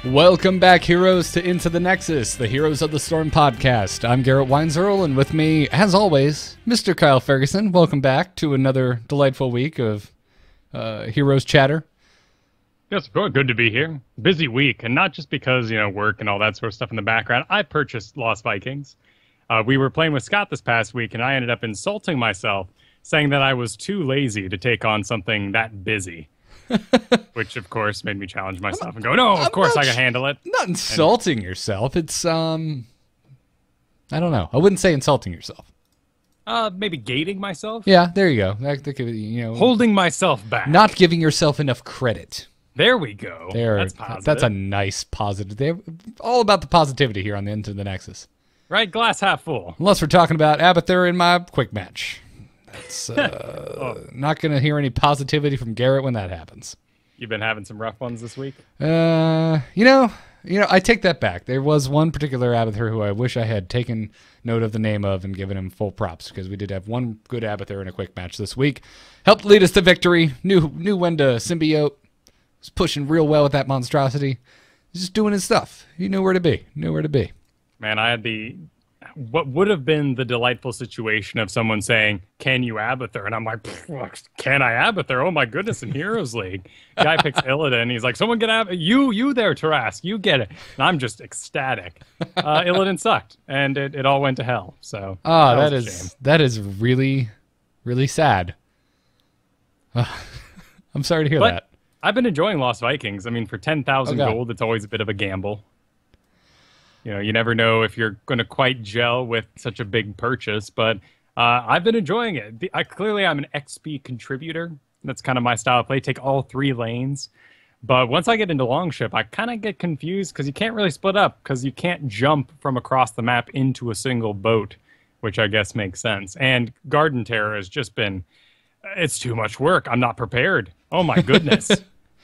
Welcome back, heroes, to Into the Nexus, the Heroes of the Storm podcast. I'm Garrett Weinzerl, and with me, as always, Mr. Kyle Ferguson. Welcome back to another delightful week of Heroes chatter. Yes, good to be here. Busy week, and not just because, work and all that sort of stuff in the background. I purchased Lost Vikings. We were playing with Scott this past week, and I ended up insulting myself, saying that I was too lazy to take on something that busy. Which, of course, made me challenge myself and go, no, of course I can handle it. Not insulting yourself. It's, I don't know. I wouldn't say insulting yourself. Maybe gating myself? Yeah, there you go. That could, holding myself back. Not giving yourself enough credit. There we go. That's positive. That's a nice positive. They're all about the positivity here on the Into the Nexus. Right? Glass half full. Unless we're talking about Abathur in my quick match. That's not going to hear any positivity from Garrett when that happens. You've been having some rough ones this week? I take that back. There was one particular Abathur who I wish I had taken note of the name of and given him full props, because we did have one good Abathur in a quick match this week. Helped lead us to victory. Knew when to symbiote. Was pushing real well with that monstrosity. He's just doing his stuff. He knew where to be. Man, I had what would have been the delightful situation of someone saying, "Can you Abathur?" And I'm like, "Can I Abathur? Oh my goodness!" In Heroes League, guy picks Illidan. He's like, "Someone get you there, Tarask. You get it." And I'm just ecstatic. Illidan sucked, and it all went to hell. So that is really, really sad. I'm sorry to hear that. I've been enjoying Lost Vikings. I mean, for 10,000 gold, it's always a bit of a gamble. You never know if you're going to quite gel with such a big purchase, but I've been enjoying it. Clearly, I'm an XP contributor. That's kind of my style of play. Take all 3 lanes. But once I get into Longship, I kind of get confused because you can't really split up because you can't jump from across the map into a single boat, which I guess makes sense. And Garden Terror has just been, it's too much work. I'm not prepared. Oh, my goodness.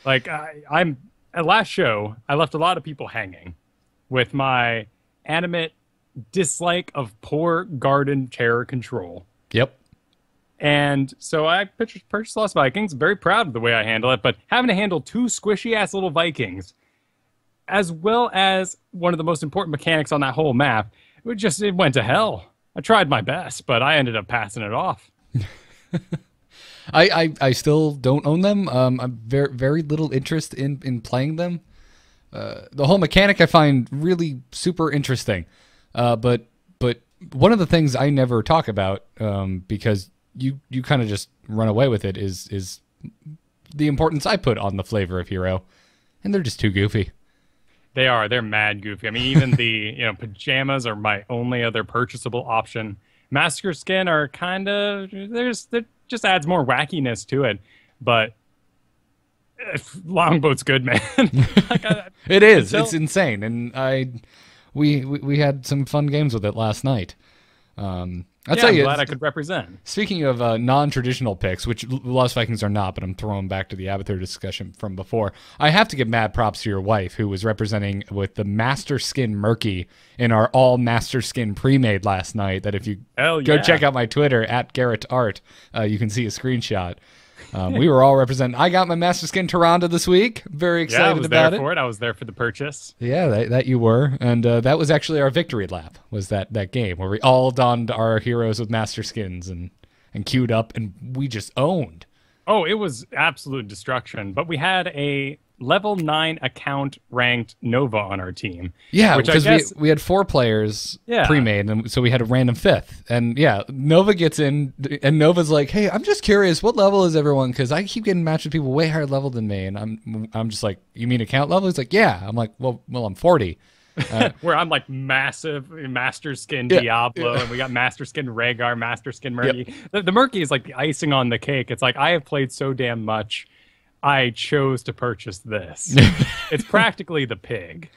I'm at last show, I left a lot of people hanging with my animate dislike of poor Garden Terror control. Yep. And so I purchased Lost Vikings. Very proud of the way I handle it, but having to handle 2 squishy-ass little Vikings, as well as one of the most important mechanics on that whole map, it went to hell. I tried my best, but I ended up passing it off. I still don't own them. I'm very little interest in playing them. The whole mechanic I find really super interesting, but one of the things I never talk about, because you kind of just run away with it, is the importance I put on the flavor of hero, and they're just too goofy. They're mad goofy. I mean, even the pajamas are my only other purchasable option. Massacre skin are kind of there just adds more wackiness to it, but. Longboat's good, man. It is. It's insane, and we had some fun games with it last night. I'm glad I could represent. Speaking of non-traditional picks, which Lost Vikings are not, but I'm throwing back to the Abathur discussion from before. I have to give mad props to your wife, who was representing with the Master Skin Murky in our all Master Skin pre-made last night. That if you go check out my Twitter at Garrett Art, you can see a screenshot. We were all representing. I got my Master Skin Tyrande this week. Very excited about it. I was there for the purchase. Yeah, that you were. And that was actually our victory lap, was that game where we all donned our heroes with Master Skins and queued up, and we just owned. Oh, it was absolute destruction. But we had a level 9 account ranked Nova on our team. Yeah, because we had 4 players pre-made, and so we had a random 5th. And yeah, Nova gets in, and Nova's like, "Hey, I'm just curious, what level is everyone? Because I keep getting matched with people way higher level than me." And I'm just like, "You mean account level?" He's like, "Yeah." I'm like, "Well, I'm 40." Where I'm like massive Master Skin Diablo, and we got Master Skin Rhaegar, Master Skin Murky. Yep. The Murky is like the icing on the cake. It's like, I have played so damn much, I chose to purchase this. It's practically the pig.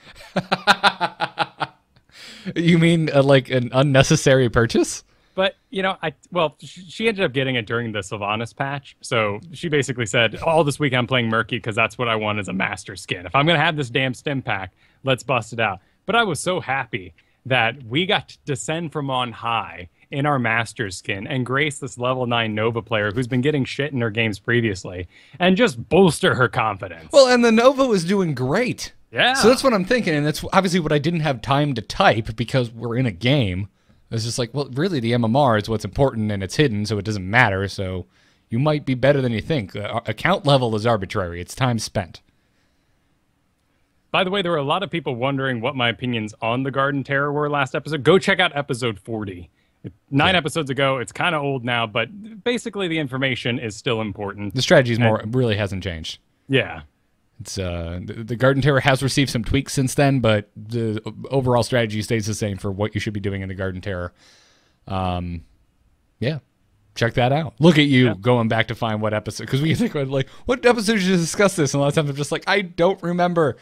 You mean like an unnecessary purchase? But, she ended up getting it during the Sylvanas patch. So she basically said, all this week I'm playing Murky because that's what I want as a Master Skin. If I'm going to have this damn stim pack, let's bust it out. But I was so happy that we got to descend from on high in our Master Skin and grace this level 9 Nova player who's been getting shit in her games previously and just bolster her confidence. Well, and the Nova was doing great. Yeah. So that's what I'm thinking, and that's obviously what I didn't have time to type because we're in a game. It's just like, well, really, the MMR is what's important, and it's hidden, so it doesn't matter. So you might be better than you think. Account level is arbitrary. It's time spent. By the way, there were a lot of people wondering what my opinions on the Garden Terror were last episode. Go check out episode 40. 9 episodes ago. It's kind of old now, but basically the information is still important. The strategy really hasn't changed. Yeah. It's the Garden Terror has received some tweaks since then, but the overall strategy stays the same for what you should be doing in the Garden Terror. Yeah, check that out. Look at you going back to find what episode, because we think like, what episode did you discuss this? And a lot of times I'm just like, I don't remember.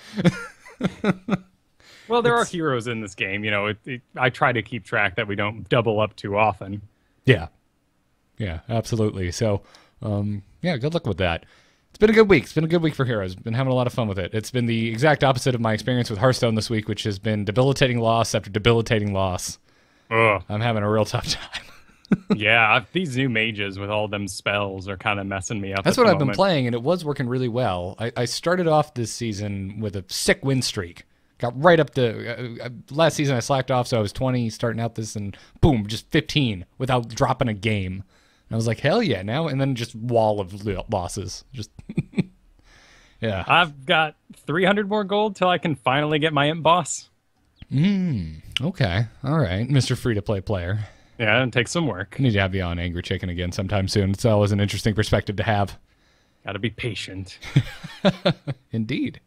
Well, there are heroes in this game. You know, I try to keep track that we don't double up too often. Yeah, absolutely. So, yeah, good luck with that. It's been a good week. It's been a good week for Heroes. Been having a lot of fun with it. It's been the exact opposite of my experience with Hearthstone this week, which has been debilitating loss after debilitating loss. Ugh. I'm having a real tough time. Yeah, these new mages with all them spells are kind of messing me up. That's what I've been playing, and it was working really well. I started off this season with a sick win streak. Got right up to last season I slacked off, so I was 20 starting out this, and boom, just 15 without dropping a game. And I was like, hell yeah, now, and then just wall of losses. Just yeah. I've got 300 more gold till I can finally get my imp boss. Okay. All right, Mr. Free-to-play player. Yeah, it takes some work. I need to have you on Angry Chicken again sometime soon. It's always an interesting perspective to have. Gotta be patient. Indeed.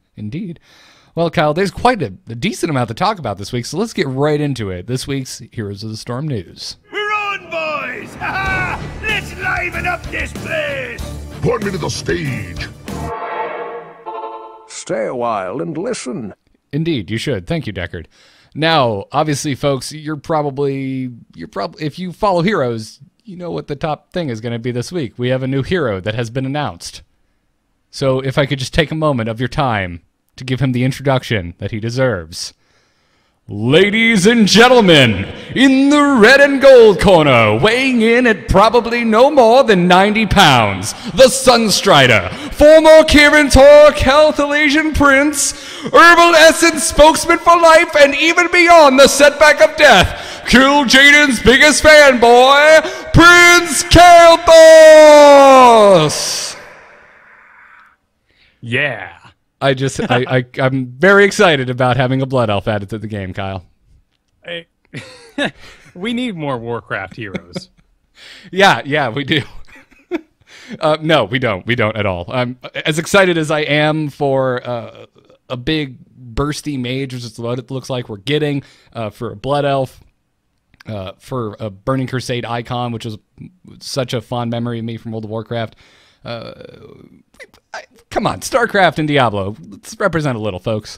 Well, Kyle, there's quite a decent amount to talk about this week, so let's get right into it. This week's Heroes of the Storm news. We're on, boys! Ha-ha! Let's liven up this place! Put me to the stage. Stay a while and listen. Indeed, you should. Thank you, Deckard. Now, obviously, folks, you're probably if you follow Heroes, you know what the top thing is going to be this week. We have a new hero that has been announced. So if I could just take a moment of your time to give him the introduction that he deserves. Ladies and gentlemen, in the red and gold corner, weighing in at probably no more than 90 pounds, the Sunstrider, former Kirin Tor Kael'thas Prince, herbal essence spokesman for life, and even beyond the setback of death, Kill Jaden's biggest fanboy, Prince Kael'thas! Yeah. I'm very excited about having a Blood Elf added to the game, Kyle. We need more Warcraft heroes. Yeah, we do. No, we don't. We don't at all. I'm as excited as I am for a big bursty mage, which is what it looks like we're getting, for a Blood Elf, for a Burning Crusade icon, which is such a fond memory of me from World of Warcraft. Come on, StarCraft and Diablo. Let's represent a little, folks.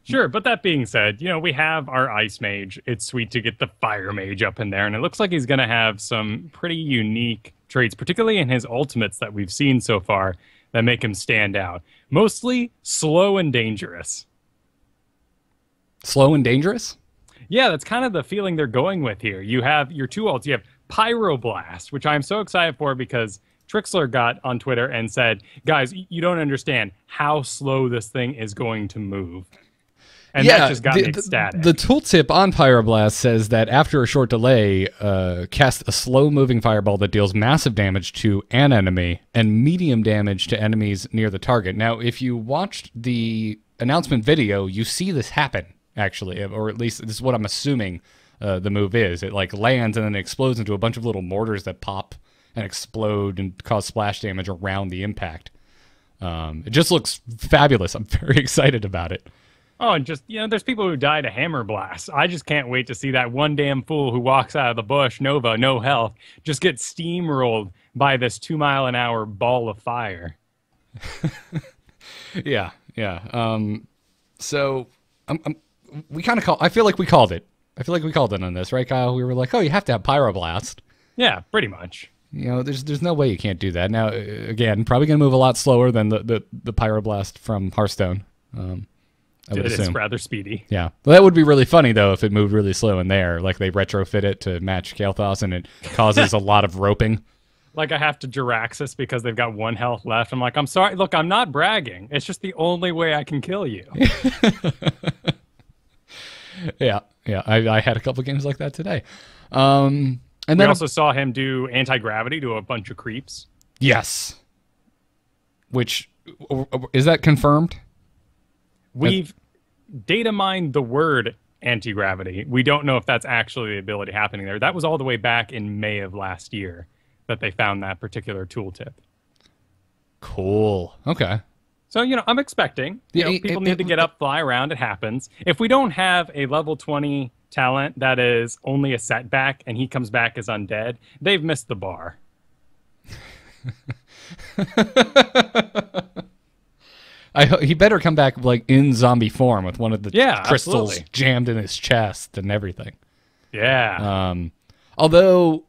Sure, but that being said, you know, we have our Ice Mage. It's sweet to get the Fire Mage up in there, and it looks like he's going to have some pretty unique traits, particularly in his ultimates that we've seen so far, that make him stand out. Mostly slow and dangerous. Slow and dangerous? Yeah, that's kind of the feeling they're going with here. You have your two ults. You have Pyroblast, which I'm so excited for because Trixler got on Twitter and said, guys, you don't understand how slow this thing is going to move. And that just got me ecstatic. The tooltip on Pyroblast says that after a short delay, cast a slow-moving fireball that deals massive damage to an enemy and medium damage to enemies near the target. Now, if you watched the announcement video, you see this happen, actually, or at least this is what I'm assuming the move is. It like lands and then it explodes into a bunch of little mortars that pop and explode and cause splash damage around the impact. It just looks fabulous. I'm very excited about it. Oh, and just, you know, there's people who died to hammer blasts. I just can't wait to see that one damn fool who walks out of the bush, Nova, no health, just get steamrolled by this 2-mile-an-hour ball of fire. Yeah. So we kind of I feel like we called it. I feel like we called it on this, right, Kyle? We were like, oh, you have to have Pyroblast. Yeah, pretty much. You know, there's no way you can't do that. Now, again, probably going to move a lot slower than the Pyroblast from Hearthstone. I would assume. It's rather speedy. Yeah. Well, that would be really funny, though, if it moved really slow in there. Like they retrofit it to match Kael'thas and it causes a lot of roping. like I have to Jiraxis because they've got 1 health left. I'm like, I'm sorry. Look, I'm not bragging. It's just the only way I can kill you. Yeah. I had a couple games like that today. And then we also saw him do anti-gravity to a bunch of creeps. Yes. Which, is that confirmed? We've data mined the word anti-gravity. We don't know if that's actually the ability happening there. That was all the way back in May of last year that they found that particular tooltip. Cool. Okay. So, I'm expecting. People need to get up, fly around. It happens. If we don't have a level 20 talent that is only a setback and he comes back as undead, they've missed the bar. He better come back like in zombie form with one of the crystals absolutely. Jammed in his chest and everything. Yeah. Although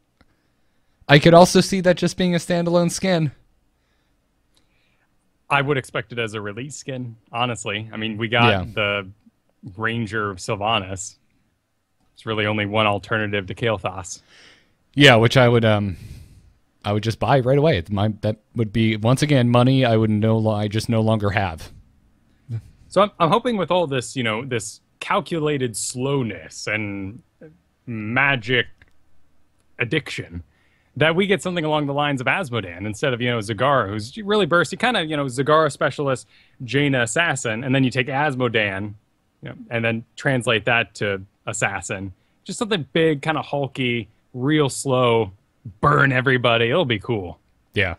I could also see that just being a standalone skin. I would expect it as a release skin, honestly. I mean, we got the Ranger Sylvanas. It's really only one alternative to Kael'thas. Yeah, which I would just buy right away. That would be, once again, money I just no longer have. So I'm hoping with all this, this calculated slowness and magic addiction, that we get something along the lines of Asmodan instead of, Zagara, who's really bursty, kind of, Zagara specialist, Jaina assassin, and then you take Asmodan, and then translate that to assassin. Just something big, kind of hulky, real slow, burn everybody. It'll be cool. Yeah.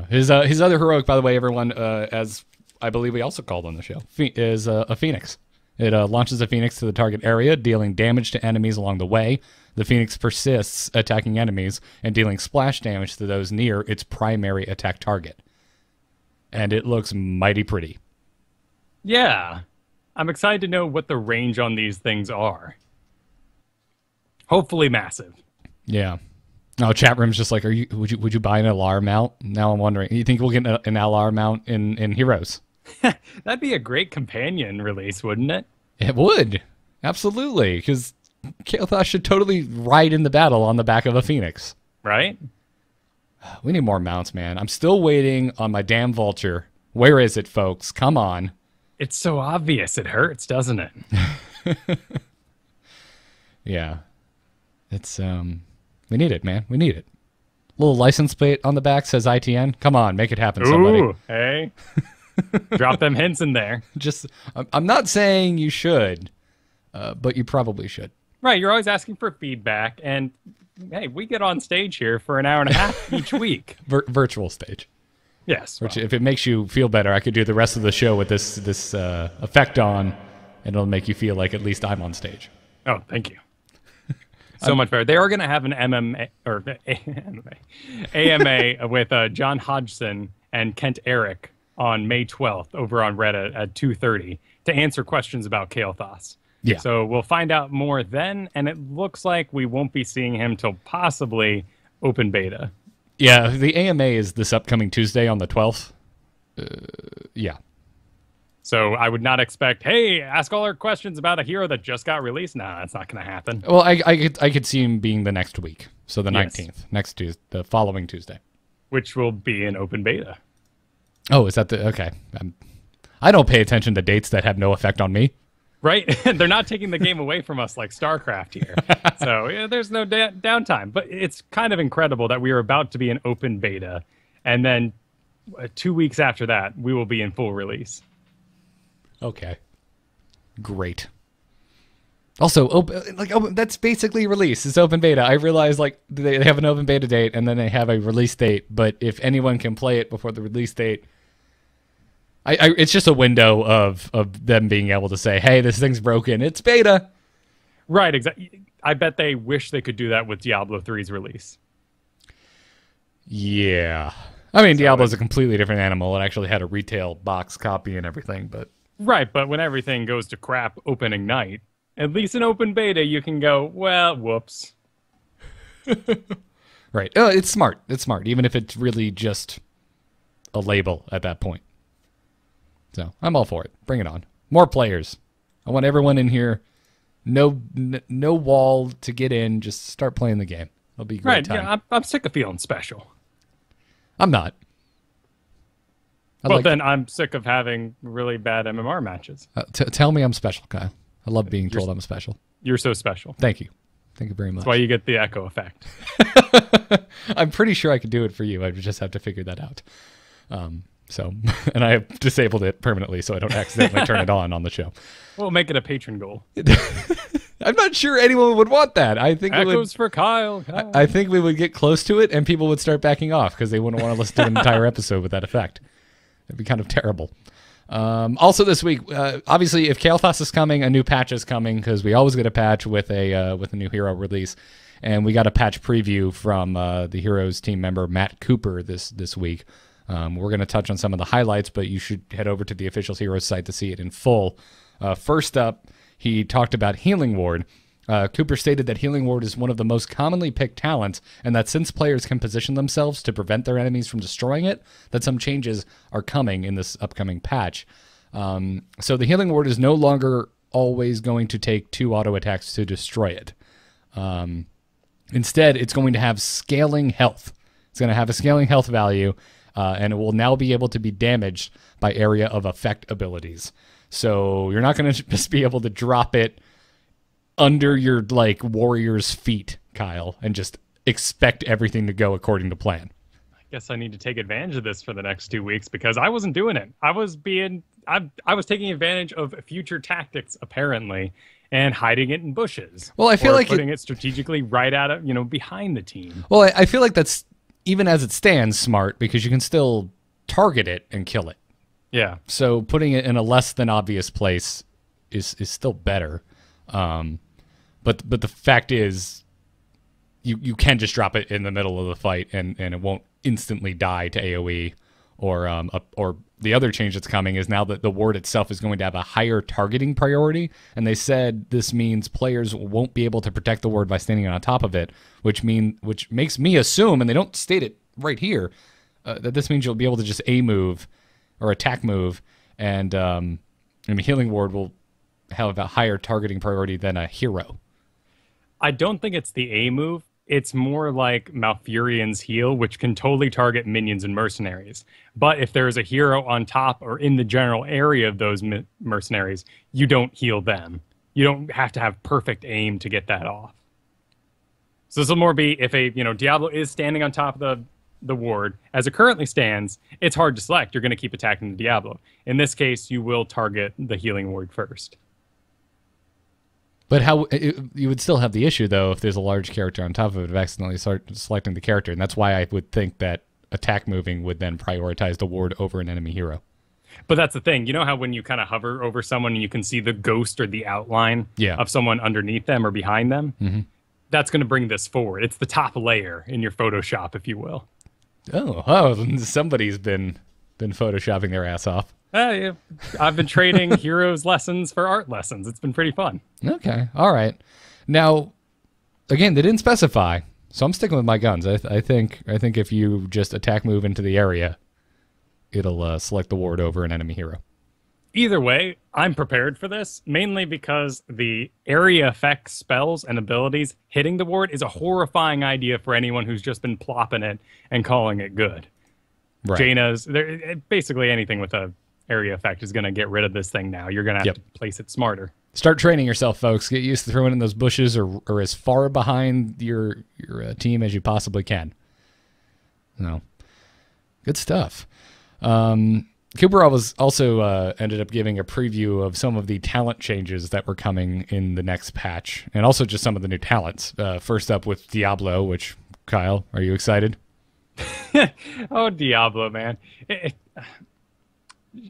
His other heroic, by the way, everyone, as I believe we also called on the show, is a Phoenix. It launches a Phoenix to the target area, dealing damage to enemies along the way. The Phoenix persists, attacking enemies and dealing splash damage to those near its primary attack target. And it looks mighty pretty. Yeah. I'm excited to know what the range on these things are. Hopefully massive. Yeah. No, chat room's just like, would you buy an LR mount? Now I'm wondering, you think we'll get an LR mount in Heroes? That'd be a great companion release, wouldn't it? It would. Absolutely. Because Kael'thas should totally ride in the battle on the back of a Phoenix. Right? We need more mounts, man. I'm still waiting on my damn Vulture. Where is it, folks? Come on. It's so obvious. It hurts, doesn't it? Yeah. It's, we need it, man. We need it. Little license plate on the back says ITN. Come on, make it happen, somebody. Ooh, hey. Drop them hints in there. I'm not saying you should, but you probably should. Right, you're always asking for feedback, and hey, we get on stage here for an hour and a half each week. Virtual stage. Yes. Which, if it makes you feel better, I could do the rest of the show with this effect on, and it'll make you feel like at least I'm on stage. Oh, thank you. So much better. They are going to have an AMA with John Hodgson and Kent Eric on May 12th over on Reddit at 2:30 to answer questions about Kael'thas. Yeah. So we'll find out more then, and it looks like we won't be seeing him till possibly open beta. Yeah, the AMA is this upcoming Tuesday on the 12th. Yeah. So I would not expect, hey, ask all our questions about a hero that just got released. Nah, that's not going to happen. Well, I could see him being the next week. So the 19th, next Tuesday, the following Tuesday. Which will be an open beta. Oh, is that okay. I don't pay attention to dates that have no effect on me. Right? They're not taking the game away from us like StarCraft here. So there's no downtime. But it's kind of incredible that we are about to be in open beta. And then 2 weeks after that, we will be in full release. Okay. Great. Also, that's basically release. It's open beta. I realize they have an open beta date and then they have a release date. But if anyone can play it before the release date, it's just a window of them being able to say, "Hey, this thing's broken. It's beta." Right. Exactly. I bet they wish they could do that with Diablo 3's release. Yeah. I mean, Diablo's a completely different animal. It actually had a retail box copy and everything, but. Right, but when everything goes to crap opening night, at least in open beta, you can go, well, whoops. Right. It's smart. It's smart, even if it's really just a label at that point. So I'm all for it. Bring it on. More players. I want everyone in here. No wall to get in. Just start playing the game. It'll be a great time. Yeah, I'm sick of feeling special. I'm not. Then I'm sick of having really bad MMR matches. Tell me I'm special, Kyle. I love being told I'm special. You're so special. Thank you. Thank you very much. That's why you get the echo effect. I'm pretty sure I could do it for you. I just have to figure that out. And I have disabled it permanently so I don't accidentally turn it on the show. We'll make it a patron goal. I'm not sure anyone would want that. I think echoes for Kyle. I think we would get close to it and people would start backing off because they wouldn't want to listen to an entire episode with that effect. It'd be kind of terrible. Also this week, obviously, if Kael'thas is coming, a new patch is coming because we always get a patch with a new hero release, and we got a patch preview from the Heroes team member Matt Cooper this week. We're going to touch on some of the highlights, but you should head over to the official Heroes site to see it in full. First up, he talked about Healing Ward. Cooper stated that Healing Ward is one of the most commonly picked talents, and that since players can position themselves to prevent their enemies from destroying it, that some changes are coming in this upcoming patch. So the Healing Ward is no longer always going to take 2 auto attacks to destroy it. Instead, it's going to have scaling health. It's going to have a scaling health value, and it will now be able to be damaged by area of effect abilities. So you're not going to just be able to drop it under your warrior's feet, Kyle, and just expect everything to go according to plan. I guess I need to take advantage of this for the next 2 weeks because I wasn't doing it. I was taking advantage of future tactics apparently and hiding it in bushes. Well, I feel like putting it strategically right out of behind the team. Well, I feel like that's even as it stands smart because you can still target it and kill it. Yeah. So putting it in a less than obvious place is still better. But the fact is, you can just drop it in the middle of the fight and it won't instantly die to AoE. Or the other change that's coming is now that the ward itself is going to have a higher targeting priority, and they said this means players won't be able to protect the ward by standing on top of it, which makes me assume, and they don't state it right here, that this means you'll be able to just A move or attack move, and Healing Ward will have a higher targeting priority than a hero. I don't think it's the A move. It's more like Malfurion's heal, which can totally target minions and mercenaries. But if there's a hero on top or in the general area of those mercenaries, you don't heal them. You don't have to have perfect aim to get that off. So this will more be if a Diablo is standing on top of the ward. As it currently stands, it's hard to select. You're going to keep attacking the Diablo. In this case, you will target the healing ward first. But you would still have the issue, though, if there's a large character on top of it, of accidentally selecting the character. And that's why I would think that attack moving would then prioritize the ward over an enemy hero. But that's the thing. You know how when you kind of hover over someone and you can see the ghost or the outline of someone underneath them or behind them? Mm-hmm. That's going to bring this forward. It's the top layer in your Photoshop, if you will. Oh, somebody's been Photoshopping their ass off. Yeah. I've been trading heroes lessons for art lessons. It's been pretty fun. Okay. All right. Now, again, they didn't specify, so I'm sticking with my guns. I think if you just attack move into the area, it'll select the ward over an enemy hero. Either way, I'm prepared for this, mainly because the area effect spells and abilities hitting the ward is a horrifying idea for anyone who's just been plopping it and calling it good. Right. Jaina's, basically anything with a area effect is going to get rid of this thing now. You're going to have to place it smarter. Start training yourself, folks. Get used to throwing in those bushes or as far behind your team as you possibly can. No. Good stuff. Cooper also ended up giving a preview of some of the talent changes that were coming in the next patch, and also just some of the new talents. First up with Diablo, which, Kyle, are you excited? Oh, Diablo, man.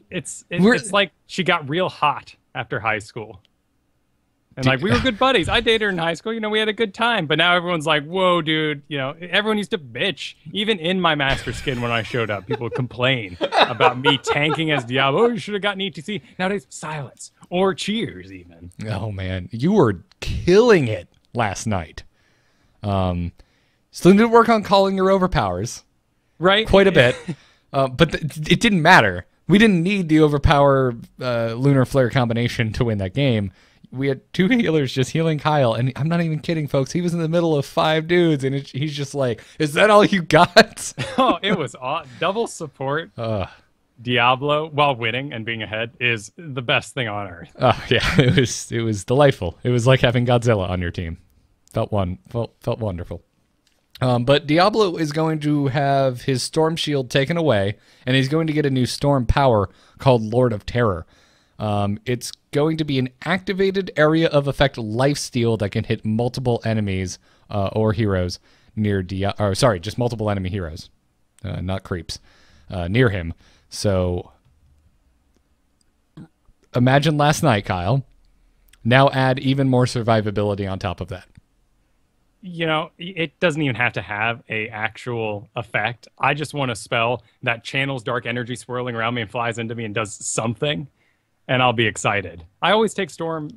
It's like she got real hot after high school. And we were good buddies. I dated her in high school. We had a good time. But now everyone's like, whoa, dude. Everyone used to bitch. Even in my master skin when I showed up, people would complain about me tanking as Diablo. Oh, you should have gotten ETC. Nowadays, silence. Or cheers, even. Oh, man. You were killing it last night. Still need to work on calling your overpowers. Right. Quite a bit. But it didn't matter. We didn't need the overpower lunar flare combination to win that game. we had 2 healers just healing Kyle, and I'm not even kidding, folks. He was in the middle of 5 dudes, and he's just like, "Is that all you got?" Oh, it was double support. Diablo while winning and being ahead is the best thing on earth. Oh yeah, it was delightful. It was like having Godzilla on your team. Felt wonderful. But Diablo is going to have his Storm Shield taken away, and he's going to get a new Storm Power called Lord of Terror. It's going to be an activated area of effect lifesteal that can hit multiple enemies or heroes near just multiple enemy heroes, not creeps, near him. So imagine last night, Kyle. Now add even more survivability on top of that. You know, it doesn't even have to have a actual effect. I just want a spell that channels dark energy swirling around me and flies into me and does something, and I'll be excited. I always take Storm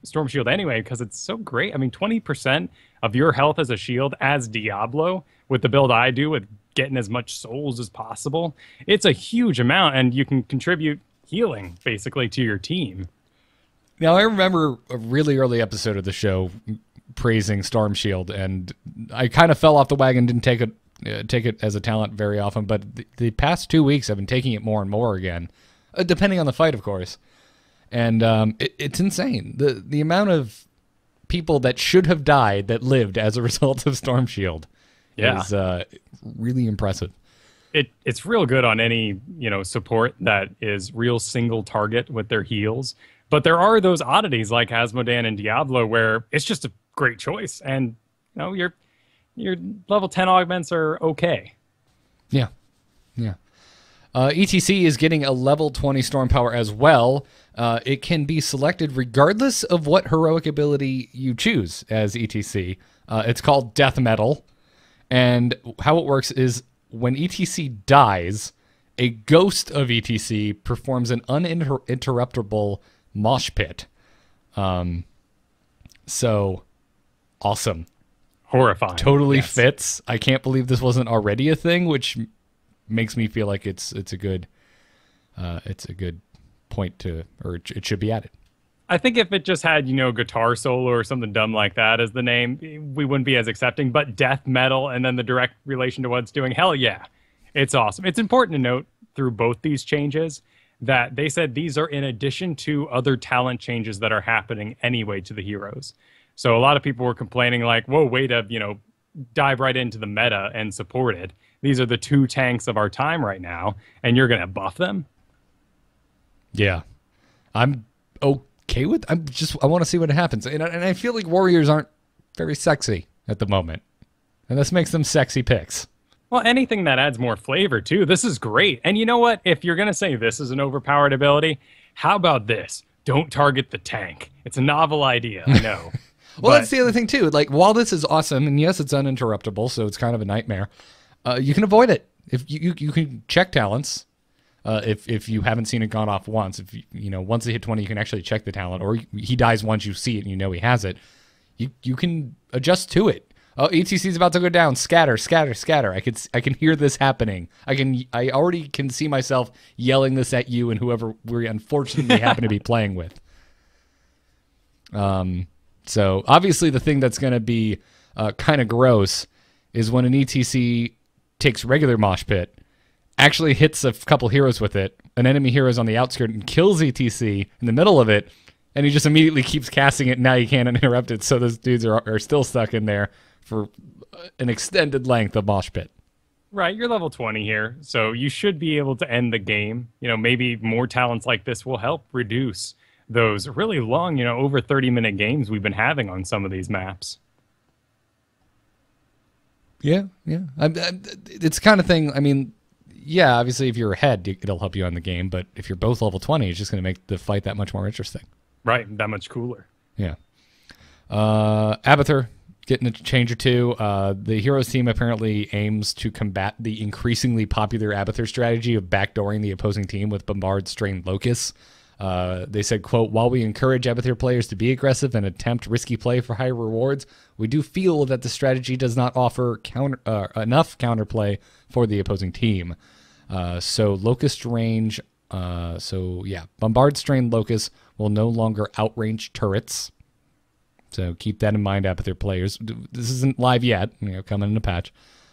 Shield anyway because it's so great. I mean, 20% of your health as a shield as Diablo with the build I do with getting as much souls as possible. It's a huge amount, and you can contribute healing basically to your team. Now, I remember a really early episode of the show praising Storm Shield, and I kind of fell off the wagon, didn't take it as a talent very often, but the past 2 weeks I've been taking it more and more again, depending on the fight, of course. And it's insane. The amount of people that should have died that lived as a result of Storm Shield is really impressive. It's real good on any support that is real single target with their heals. But there are those oddities like Asmodan and Diablo where it's just a great choice, and your level 10 augments are okay. Yeah. ETC is getting a level 20 Storm Power as well. It can be selected regardless of what heroic ability you choose as ETC. It's called Death Metal, and how it works is when ETC dies, a ghost of ETC performs an uninterruptible mosh pit. So awesome. Horrifying. Totally fits. I can't believe this wasn't already a thing, which makes me feel like it's a good point to, or it should be added. I think if it just had, guitar solo or something dumb like that as the name, we wouldn't be as accepting, but death metal and then the direct relation to what it's doing, hell yeah. It's awesome. It's important to note through both these changes that they said these are in addition to other talent changes that are happening anyway to the heroes. So a lot of people were complaining like, whoa, way to, dive right into the meta and support it. These are the 2 tanks of our time right now, and you're going to buff them? Yeah. I'm okay with I want to see what happens. And I feel like warriors aren't very sexy at the moment. And this makes them sexy picks. Well, anything that adds more flavor, too. This is great. And you know what? If you're going to say this is an overpowered ability, how about this? Don't target the tank. It's a novel idea, I know. Well, that's the other thing, too. Like, while this is awesome, and yes, it's uninterruptible, so it's kind of a nightmare, you can avoid it. If you can check talents, if you haven't seen it gone off once. If once they hit 20, you can actually check the talent, or he dies once, you see it, and you know he has it. You can adjust to it. Oh, ETC's about to go down. Scatter, scatter, scatter. I can hear this happening. I already can see myself yelling this at you and whoever we unfortunately happen to be playing with. So obviously the thing that's going to be kind of gross is when an ETC takes regular mosh pit, actually hits a couple heroes with it, an enemy hero is on the outskirts and kills ETC in the middle of it, and he just immediately keeps casting it, and now you can't interrupt it, so those dudes are still stuck in there for an extended length of mosh pit. Right, you're level 20 here, so you should be able to end the game. Maybe more talents like this will help reduce those really long, over 30-minute games we've been having on some of these maps. Yeah. It's the kind of thing, I mean, yeah, obviously if you're ahead, it'll help you on the game, but if you're both level 20, it's just going to make the fight that much more interesting. Right, that much cooler. Yeah. Abathur getting a change or two. The Heroes team apparently aims to combat the increasingly popular Abathur strategy of backdooring the opposing team with Bombard Strained Locusts. They said, quote, while we encourage Abathur players to be aggressive and attempt risky play for high rewards, we do feel that the strategy does not offer enough counterplay for the opposing team. So Locust range So yeah, Bombard strain locusts will no longer outrange turrets. So keep that in mind, Abathur players. This isn't live yet, coming in a patch.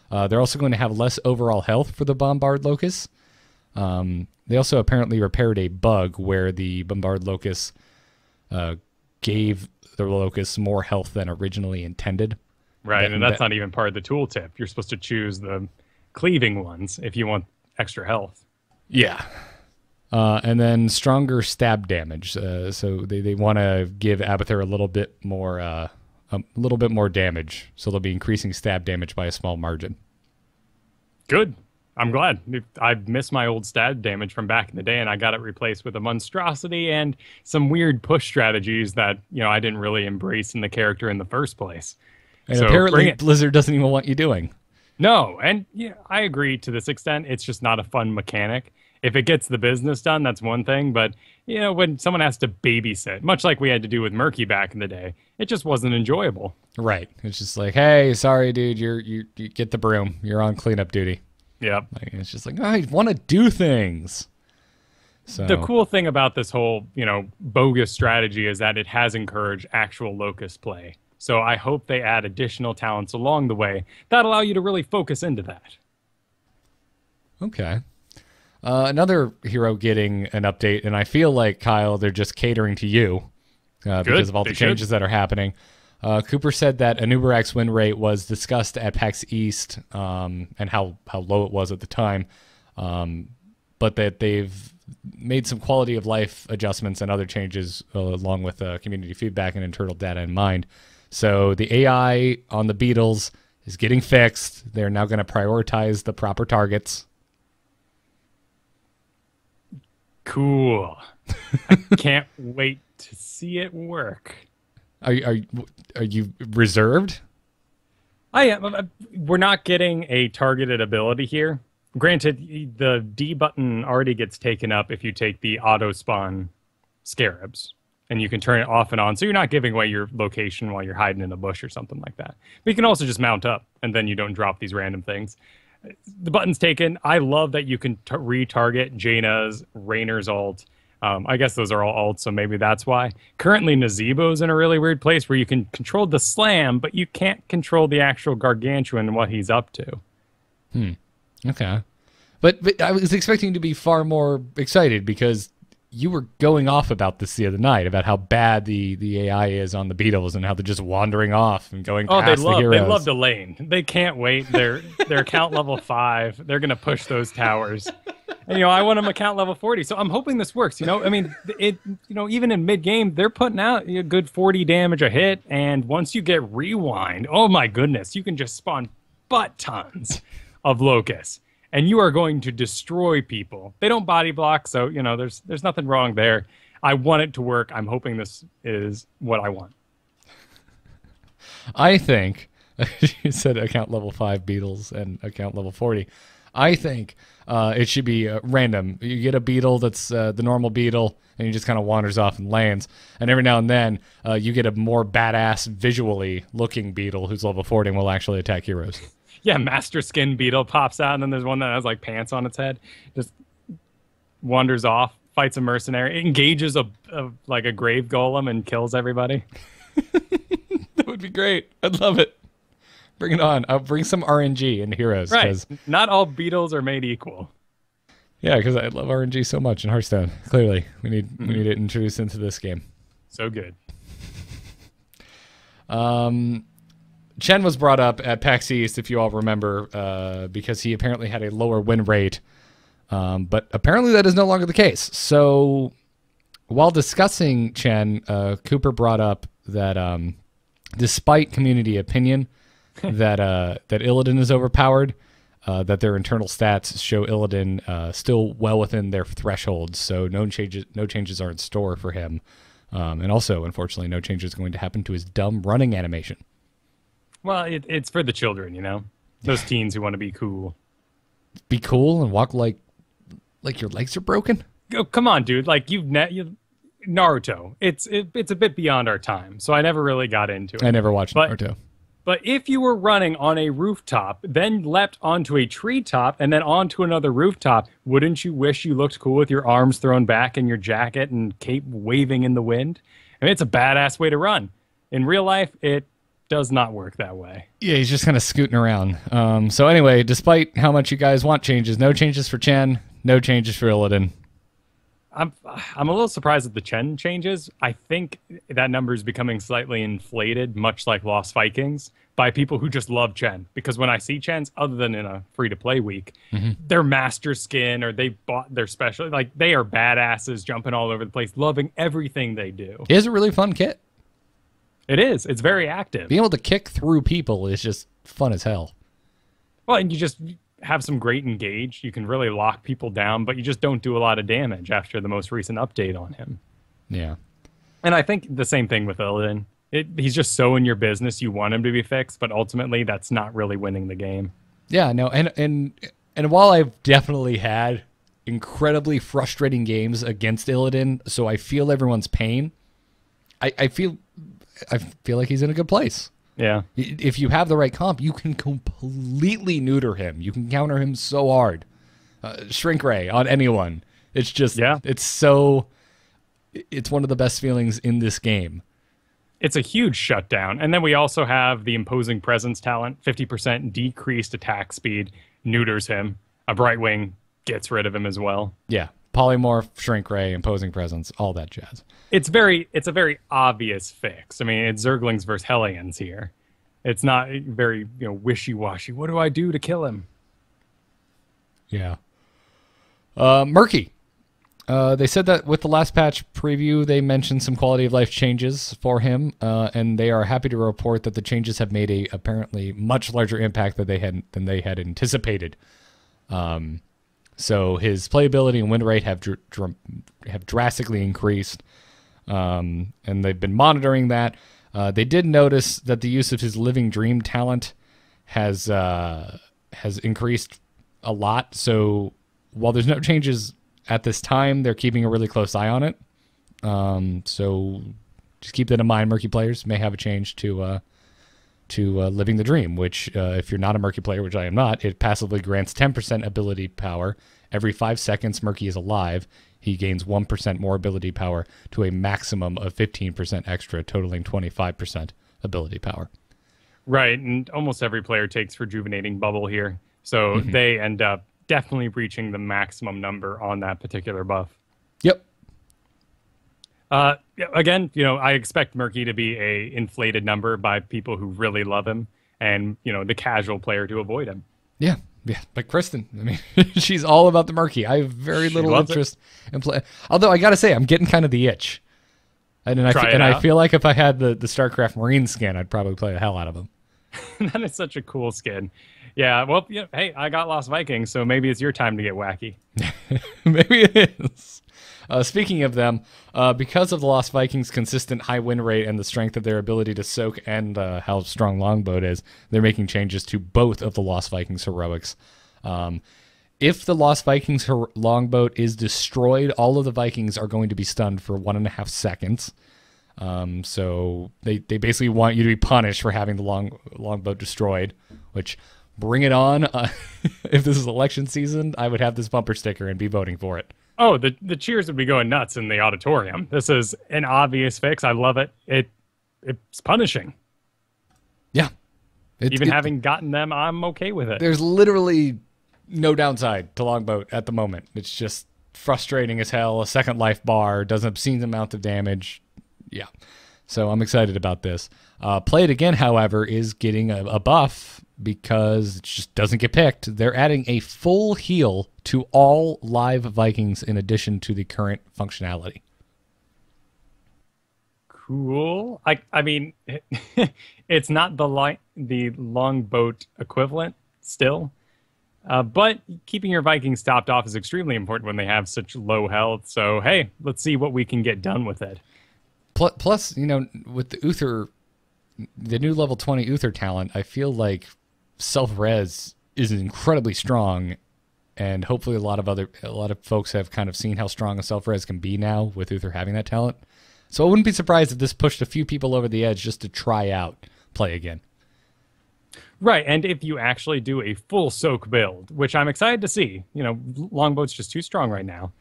They're also going to have less overall health for the Bombard locusts. They also apparently repaired a bug where the Bombard locusts gave the locusts more health than originally intended. Right, and that's not even part of the tooltip. You're supposed to choose the cleaving ones if you want extra health. Yeah. And then stronger stab damage. So they want to give Abathur a little bit more damage. So they'll be increasing stab damage by a small margin. Good. I'm glad. I've missed my old stab damage from back in the day, and I got it replaced with a monstrosity and some weird push strategies that I didn't really embrace in the character in the first place. And so apparently Blizzard doesn't even want you doing. No, and I agree to this extent. It's just not a fun mechanic. If it gets the business done, that's one thing. But, when someone has to babysit, much like we had to do with Murky back in the day, it just wasn't enjoyable. Right. It's just like, hey, sorry, dude, you get the broom. You're on cleanup duty. Yep. It's just like, I want to do things. So the cool thing about this whole, bogus strategy is that it has encouraged actual locust play. So I hope they add additional talents along the way that allow you to really focus into that. Okay. Another hero getting an update, and I feel like, Kyle, they're just catering to you because of all the changes that are happening. Cooper said that Anubarak's win rate was discussed at PAX East and how low it was at the time, but that they've made some quality of life adjustments and other changes along with community feedback and internal data in mind. So the AI on the Beetles is getting fixed. They're now going to prioritize the proper targets. Cool. I can't wait to see it work. Are you reserved? I am. We're not getting a targeted ability here. Granted, the D button already gets taken up if you take the auto spawn scarabs, and you can turn it off and on, so you're not giving away your location while you're hiding in a bush or something like that. But you can also just mount up, and then you don't drop these random things. The button's taken. I love that you can retarget Jaina's, Rainer's ult. I guess those are all ults, so maybe that's why. Currently, Nazebo's in a really weird place where you can control the slam, but you can't control the actual Gargantuan and what he's up to. Okay. But I was expecting to be far more excited because you were going off about this the other night, about how bad the AI is on the Beetles and how they're just wandering off and going past the heroes. They love the lane. They can't wait. They're account level 5. They're going to push those towers. And, I want them account level 40. So I'm hoping this works. I mean, even in mid-game, they're putting out a good 40 damage a hit. And once you get rewind, oh my goodness, you can just spawn butt tons of locusts. And you are going to destroy people. They don't body block, so, there's nothing wrong there. I want it to work. I'm hoping this is what I want. I think, you said account level 5 Beetles and account level 40. I think it should be random. You get a beetle that's the normal beetle, and he just kind of wanders off and lands. And every now and then, you get a more badass, visually looking beetle who's level 40 and will actually attack heroes. Yeah, Master Skin Beetle pops out, and then there's one that has, pants on its head. Just wanders off, fights a mercenary, engages a grave golem, and kills everybody. That would be great. I'd love it. Bring it on. I'll bring some RNG in Heroes. Right. Not all beetles are made equal. Yeah, because I love RNG so much in Hearthstone. Clearly, we need it introduced into this game. So good. Chen was brought up at PAX East, if you all remember, because he apparently had a lower win rate. But apparently that is no longer the case. So while discussing Chen, Cooper brought up that despite community opinion that Illidan is overpowered, that their internal stats show Illidan still well within their thresholds. So no changes are in store for him. And also, unfortunately, no change is going to happen to his dumb running animation. Well, it's for the children, those teens who want to be cool. Be cool and walk like your legs are broken? Oh, come on, dude. Naruto. It's a bit beyond our time, so I never really got into it. I never watched Naruto. But if you were running on a rooftop, then leapt onto a treetop, and then onto another rooftop, wouldn't you wish you looked cool with your arms thrown back in your jacket and cape waving in the wind? I mean, it's a badass way to run. In real life, it does not work that way. Yeah, he's just kind of scooting around. So anyway, despite how much you guys want changes, no changes for Chen, no changes for Illidan. I'm a little surprised at the Chen changes. I think that number is becoming slightly inflated, much like Lost Vikings, by people who just love Chen. Because when I see Chens, other than in a free-to-play week, they're master skin or they bought their special. Like, they are badasses jumping all over the place, loving everything they do. It is a really fun kit. It is. It's very active. Being able to kick through people is just fun as hell. Well, and you just have some great engage. You can really lock people down, but you just don't do a lot of damage after the most recent update on him. Yeah. And I think the same thing with Illidan. He's just so in your business, you want him to be fixed, but ultimately that's not really winning the game. Yeah, no, and while I've definitely had incredibly frustrating games against Illidan, so I feel everyone's pain, I feel like he's in a good place. Yeah. If you have the right comp, you can completely neuter him. You can counter him so hard. Shrink Ray on anyone. It's just, it's one of the best feelings in this game. It's a huge shutdown. And then we also have the Imposing Presence talent, 50% decreased attack speed, neuters him. A Brightwing gets rid of him as well. Yeah. Polymorph, Shrink Ray, Imposing Presence, all that jazz. It's a very obvious fix. I mean, it's Zerglings versus Hellions here. It's not very, wishy-washy. What do I do to kill him? Yeah. Murky. They said that with the last patch preview, they mentioned some quality of life changes for him, and they are happy to report that the changes have made a apparently much larger impact than they had anticipated. So his playability and win rate have drastically increased, and they've been monitoring that. They did notice that the use of his Living Dream talent has increased a lot. So while there's no changes at this time, they're keeping a really close eye on it. So just keep that in mind. Murky players may have a change to Living the Dream, which if you're not a Murky player, which I am not, it passively grants 10% ability power. Every 5 seconds Murky is alive, he gains 1% more ability power to a maximum of 15% extra, totaling 25% ability power. Right, and almost every player takes Rejuvenating Bubble here. So they end up definitely reaching the maximum number on that particular buff. Yep. Again, I expect Murky to be a inflated number by people who really love him and, the casual player to avoid him. Yeah. Yeah, but Kristen, I mean, she's all about the Murky. I have very little interest in play. Although I got to say, I'm getting kind of the itch. And I feel like if I had the StarCraft Marine skin, I'd probably play the hell out of him. That is such a cool skin. Yeah, well, hey, I got Lost Vikings, so maybe it's your time to get wacky. Maybe it is. Speaking of them, because of the Lost Vikings' consistent high win rate and the strength of their ability to soak and how strong Longboat is, they're making changes to both of the Lost Vikings heroics. If the Lost Vikings Longboat is destroyed, all of the Vikings are going to be stunned for 1.5 seconds. So they basically want you to be punished for having the Longboat destroyed, which, bring it on. If this is election season, I would have this bumper sticker and be voting for it. Oh, the cheers would be going nuts in the auditorium. This is an obvious fix. I love it. It's punishing. Yeah. Even having gotten them, I'm okay with it. There's literally no downside to Longboat at the moment. It's just frustrating as hell. A second life bar, does an obscene amount of damage. Yeah. So I'm excited about this. Play It Again, however, is getting a buff because it just doesn't get picked. They're adding a full heal to all live Vikings in addition to the current functionality. Cool. I mean, it's not the Longboat equivalent still, but keeping your Vikings topped off is extremely important when they have such low health. So, hey, let's see what we can get done with it. Plus, with the Uther, the new level 20 Uther talent, I feel like self-res is incredibly strong, and hopefully a lot of folks have kind of seen how strong a self-res can be now with Uther having that talent. So I wouldn't be surprised if this pushed a few people over the edge just to try out Play Again. Right, and if you actually do a full soak build, which I'm excited to see, Longbow's just too strong right now.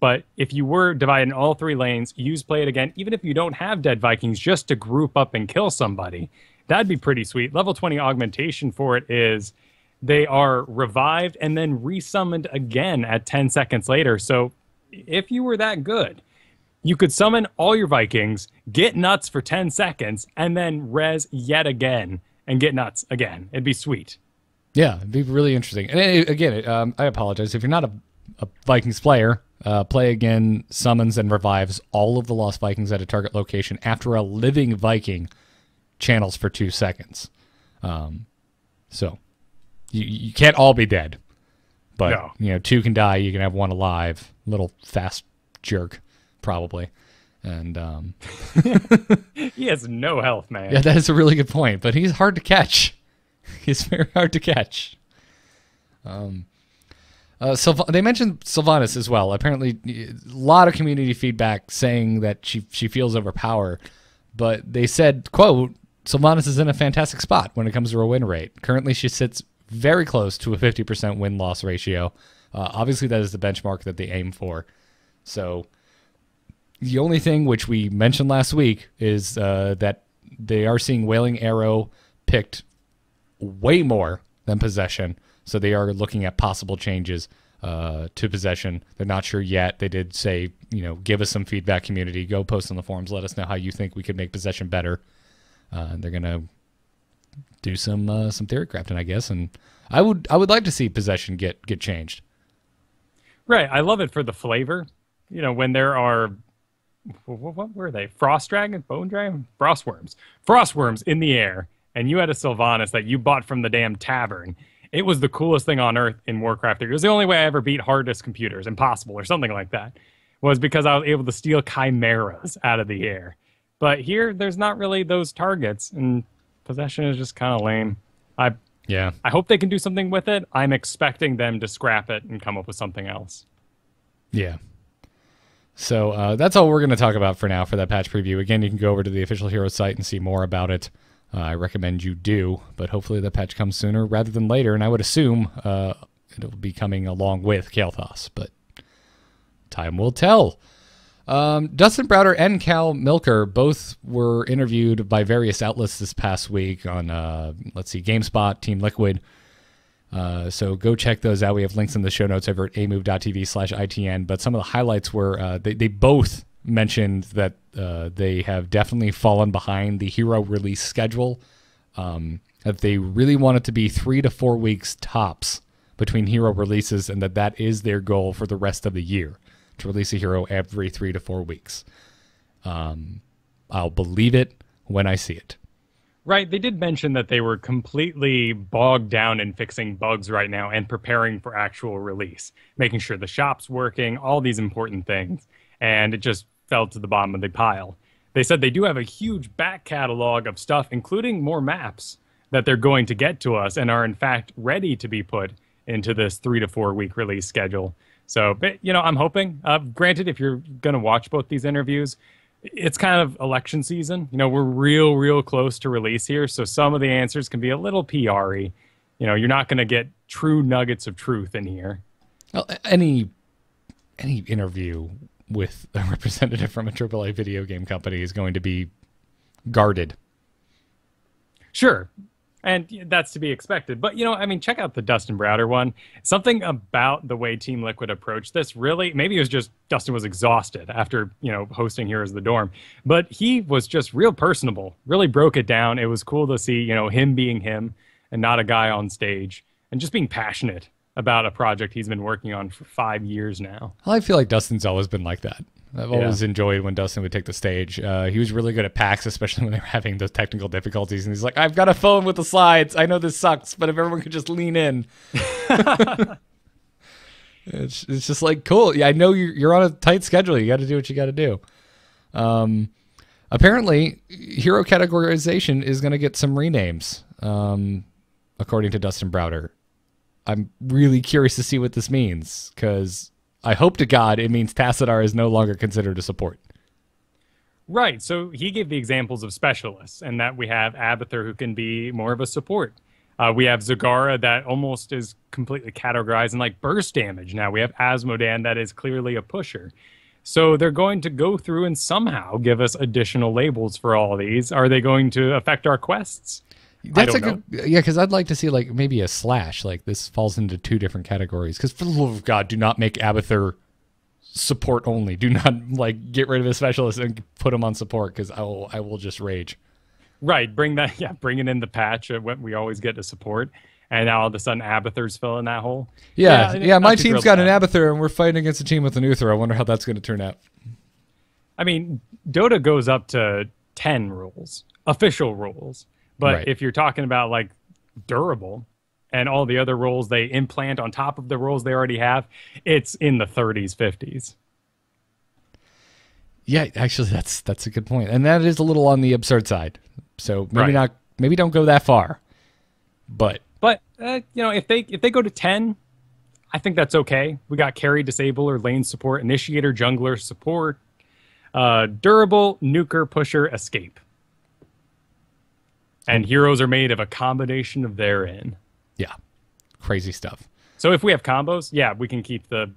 But if you were dividing all 3 lanes, use Play It Again, even if you don't have dead Vikings, just to group up and kill somebody, that'd be pretty sweet. Level 20 augmentation for it is they are revived and then resummoned again at 10 seconds later. So if you were that good, you could summon all your Vikings, get nuts for 10 seconds, and then res yet again and get nuts again. It'd be sweet. Yeah, it'd be really interesting. And again, I apologize. If you're not a Vikings player, Play Again summons and revives all of the lost Vikings at a target location after a living Viking channels for 2 seconds. So you can't all be dead. But, no. 2 can die. You can have 1 alive. Little fast jerk, probably. And he has no health, man. Yeah, that is a really good point. But he's hard to catch. He's very hard to catch. They mentioned Sylvanas as well. Apparently, a lot of community feedback saying that she feels overpowered. But they said, quote, Sylvanas is in a fantastic spot when it comes to her win rate. Currently, she sits very close to a 50% win-loss ratio. Obviously, that is the benchmark that they aim for. So the only thing which we mentioned last week is that they are seeing Wailing Arrow picked way more than Possession. So they are looking at possible changes to Possession. They're not sure yet. They did say, give us some feedback, community. Go post on the forums. Let us know how you think we could make Possession better. They're going to do some theory crafting, I guess. And I would like to see Possession get changed. Right. I love it for the flavor. When there are, what were they? Frost Dragon? Bone Dragon? Frostworms in the air. And you had a Sylvanas that you bought from the damn tavern. It was the coolest thing on earth in Warcraft 3. It was the only way I ever beat hardest computers, impossible or something like that, was because I was able to steal chimeras out of the air. But here, there's not really those targets, and Possession is just kind of lame. I hope they can do something with it. I'm expecting them to scrap it and come up with something else. Yeah. So that's all we're going to talk about for now for that patch preview. Again, you can go over to the official Hero site and see more about it. I recommend you do, but hopefully the patch comes sooner rather than later, and I would assume it'll be coming along with Kael'thas, but time will tell. Dustin Browder and Kael'thas Milker both were interviewed by various outlets this past week on, GameSpot, Team Liquid. So go check those out. We have links in the show notes over at amove.tv/ITN, but some of the highlights were they both mentioned that they have definitely fallen behind the Hero release schedule, that they really want it to be 3 to 4 weeks tops between Hero releases, and that is their goal for the rest of the year, to release a Hero every 3 to 4 weeks. I'll believe it when I see it. Right, they did mention that they were completely bogged down in fixing bugs right now and preparing for actual release, making sure the shop's working, all these important things, and it just fell to the bottom of the pile. They said they do have a huge back catalog of stuff, including more maps that they're going to get to us and are in fact ready to be put into this 3 to 4 week release schedule. So, I'm hoping, granted, if you're going to watch both these interviews, it's kind of election season. We're real close to release here, so some of the answers can be a little PR-y. You're not going to get true nuggets of truth in here. Well, any interview with a representative from a AAA video game company is going to be guarded. Sure. And that's to be expected. But, check out the Dustin Browder one. Something about the way Team Liquid approached this really, maybe it was just Dustin was exhausted after, hosting Heroes of the Dorm. But he was just real personable, really broke it down. It was cool to see, him being him and not a guy on stage and just being passionate about a project he's been working on for 5 years now. Well, I feel like Dustin's always been like that. I've always enjoyed when Dustin would take the stage. He was really good at PAX, especially when they were having those technical difficulties. And he's like, I've got a phone with the slides. I know this sucks, but if everyone could just lean in. It's just like, cool. Yeah, I know you're on a tight schedule. You got to do what you got to do. Apparently, hero categorization is going to get some renames, according to Dustin Browder. I'm really curious to see what this means, because I hope to God it means Tassadar is no longer considered a support. Right, so he gave the examples of specialists, and that we have Abathur, who can be more of a support. We have Zagara that almost is completely categorized in like burst damage. Now we have Asmodan that is clearly a pusher. So they're going to go through and somehow give us additional labels for all of these. Are they going to affect our quests? That's because I'd like to see like maybe a slash. Like this falls into 2 different categories. Because for the love of God, do not make Abathur support only. Do not like get rid of a specialist and put him on support because I will just rage. Right, bring it in the patch when we always get to support, and now all of a sudden Abathur's filling that hole. Yeah. My team's got an Abathur, and we're fighting against a team with an Uther. I wonder how that's going to turn out. I mean, Dota goes up to 10 rules, official rules, but if you're talking about like durable and all the other roles they implant on top of the roles they already have, it's in the 30s, 50s. Yeah, actually, that's a good point, and that is a little on the absurd side. So maybe don't go that far, but if they go to 10, I think that's okay. We got carry, disabler, lane support, initiator, jungler support, durable, nuker, pusher, escape, and heroes are made of a combination of therein. Yeah, crazy stuff. So if we have combos, we can keep the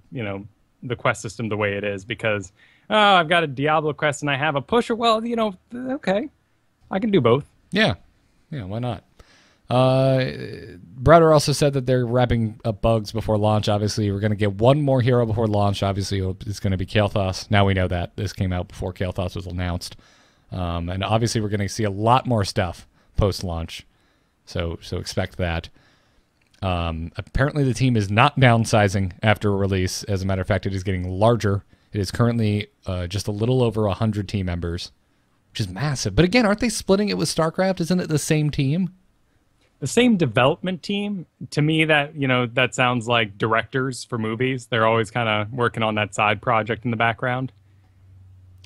quest system the way it is because I've got a Diablo quest and I have a pusher. Well, okay. I can do both. Yeah, why not? Browder also said that they're wrapping up bugs before launch. Obviously, we're going to get one more hero before launch. Obviously, it's going to be Kael'thas. Now we know that. This came out before Kael'thas was announced. And obviously, we're going to see a lot more stuff post-launch. So expect that. Apparently, the team is not downsizing after a release. As a matter of fact, it is getting larger. It is currently just a little over 100 team members, which is massive. But again, aren't they splitting it with StarCraft? Isn't it the same team? The same development team? To me, that sounds like directors for movies. They're always kind of working on that side project in the background.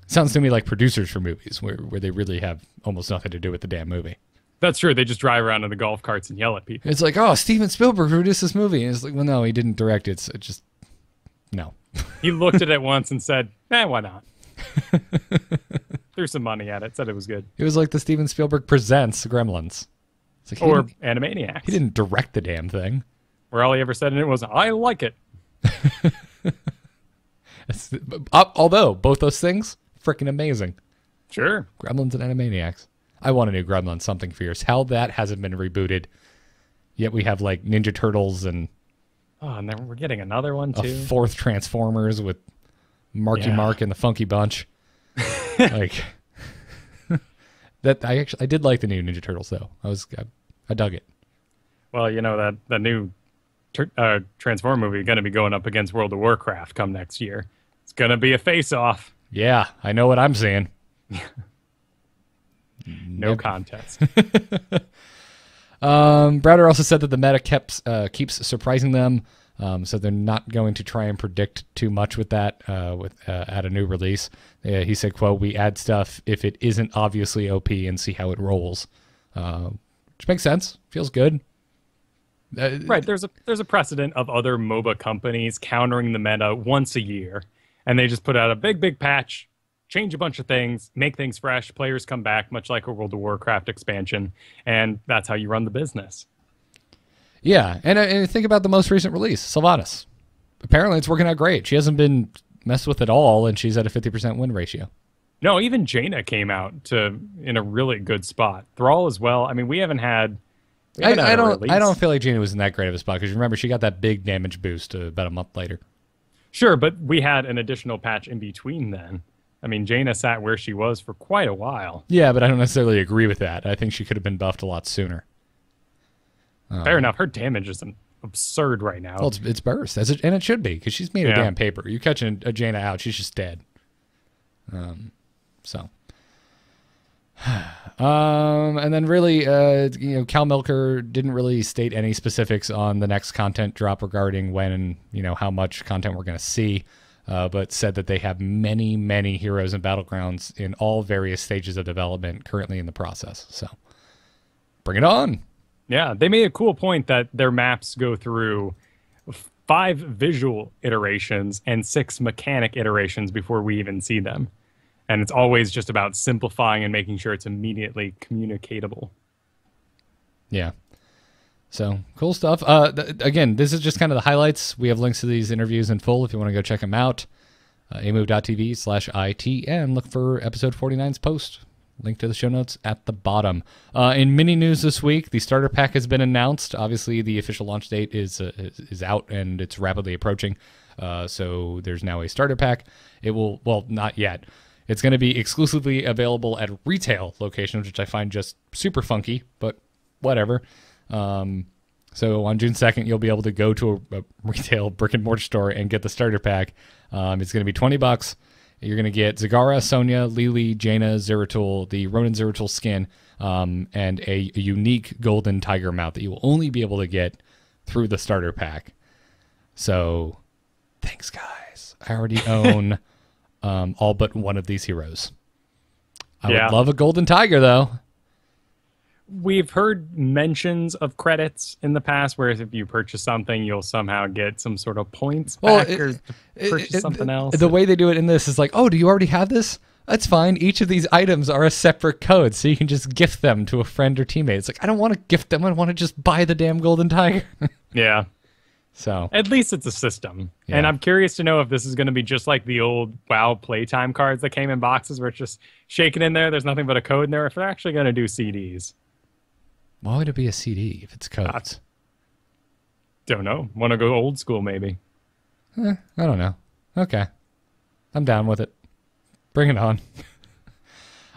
Sounds to me like producers for movies, where they really have almost nothing to do with the damn movie. That's true. They just drive around in the golf carts and yell at people. It's like, oh, Steven Spielberg produced this movie. And it's like, well, no, he didn't direct it. So just, no. He looked at it once and said, why not? Threw some money at it, said it was good. It was like the Steven Spielberg Presents Gremlins. It's like, or Animaniacs. He didn't direct the damn thing. Where all he ever said in it was, I like it. Although, both those things, freaking amazing. Sure. Gremlins and Animaniacs. I want a new Gremlins something fierce. How that hasn't been rebooted. Yet we have like Ninja Turtles and... Oh, and then we're getting another one, too. A 4th Transformers with Marky Mark and the Funky Bunch. Like... That I did like the new Ninja Turtles though. I dug it. Well, that new Transform movie going to be going up against World of Warcraft come next year. It's going to be a face-off. Yeah, I know what I'm saying. No contest. Browder also said that the meta keeps surprising them. So they're not going to try and predict too much with that at a new release. He said, quote, we add stuff if it isn't obviously OP and see how it rolls. Which makes sense. Feels good. Right. There's a precedent of other MOBA companies countering the meta once a year. And they just put out a big patch, change a bunch of things, make things fresh. Players come back, much like a World of Warcraft expansion. And that's how you run the business. Yeah, and think about the most recent release, Sylvanas. Apparently it's working out great. She hasn't been messed with at all, and she's at a 50% win ratio. No, even Jaina came out in a really good spot. Thrall as well. I mean, we haven't had... I don't feel like Jaina was in that great of a spot, because remember, she got that big damage boost about a month later. Sure, but we had an additional patch in between then. I mean, Jaina sat where she was for quite a while. Yeah, but I don't necessarily agree with that. I think she could have been buffed a lot sooner. Fair enough. Her damage is absurd right now. Well, it's burst, and it should be, because she's made of damn paper. You catch a Jaina out, she's just dead. And then really, Cal Milker didn't really state any specifics on the next content drop regarding when and how much content we're going to see, but said that they have many heroes and battlegrounds in all various stages of development currently in the process. So bring it on. Yeah, they made a cool point that their maps go through 5 visual iterations and 6 mechanic iterations before we even see them. And it's always just about simplifying and making sure it's immediately communicatable. Yeah. So cool stuff. Again, this is just kind of the highlights. We have links to these interviews in full if you want to go check them out. amove.tv/ITN. Look for episode 49's post. Link to the show notes at the bottom. In mini news this week, the starter pack has been announced. Obviously, the official launch date is out and it's rapidly approaching. So there's now a starter pack. It will, well, not yet. It's going to be exclusively available at retail locations, which I find just super funky, but whatever. So on June 2nd, you'll be able to go to a retail brick and mortar store and get the starter pack. It's going to be $20. You're going to get Zagara, Sonya, Lily, Jaina, Zeratul, the Ronin Zeratul skin, and a unique golden tiger mount that you will only be able to get through the starter pack. So thanks, guys. I already own all but one of these heroes. I would love a golden tiger, though. We've heard mentions of credits in the past, whereas if you purchase something, you'll somehow get some sort of points back or purchase something else. The way they do it in this is like, oh, do you already have this? That's fine. Each of these items are a separate code, so you can just gift them to a friend or teammate. It's like, I don't want to gift them. I want to just buy the damn golden tiger. Yeah. So at least it's a system. Yeah. And I'm curious to know if this is going to be just like the old WoW playtime cards that came in boxes where it's just shaken in there. There's nothing but a code in there. If they're actually going to do CDs. Why would it be a CD if it's codes? Don't know. Want to go old school, maybe. I don't know. Okay. I'm down with it. Bring it on.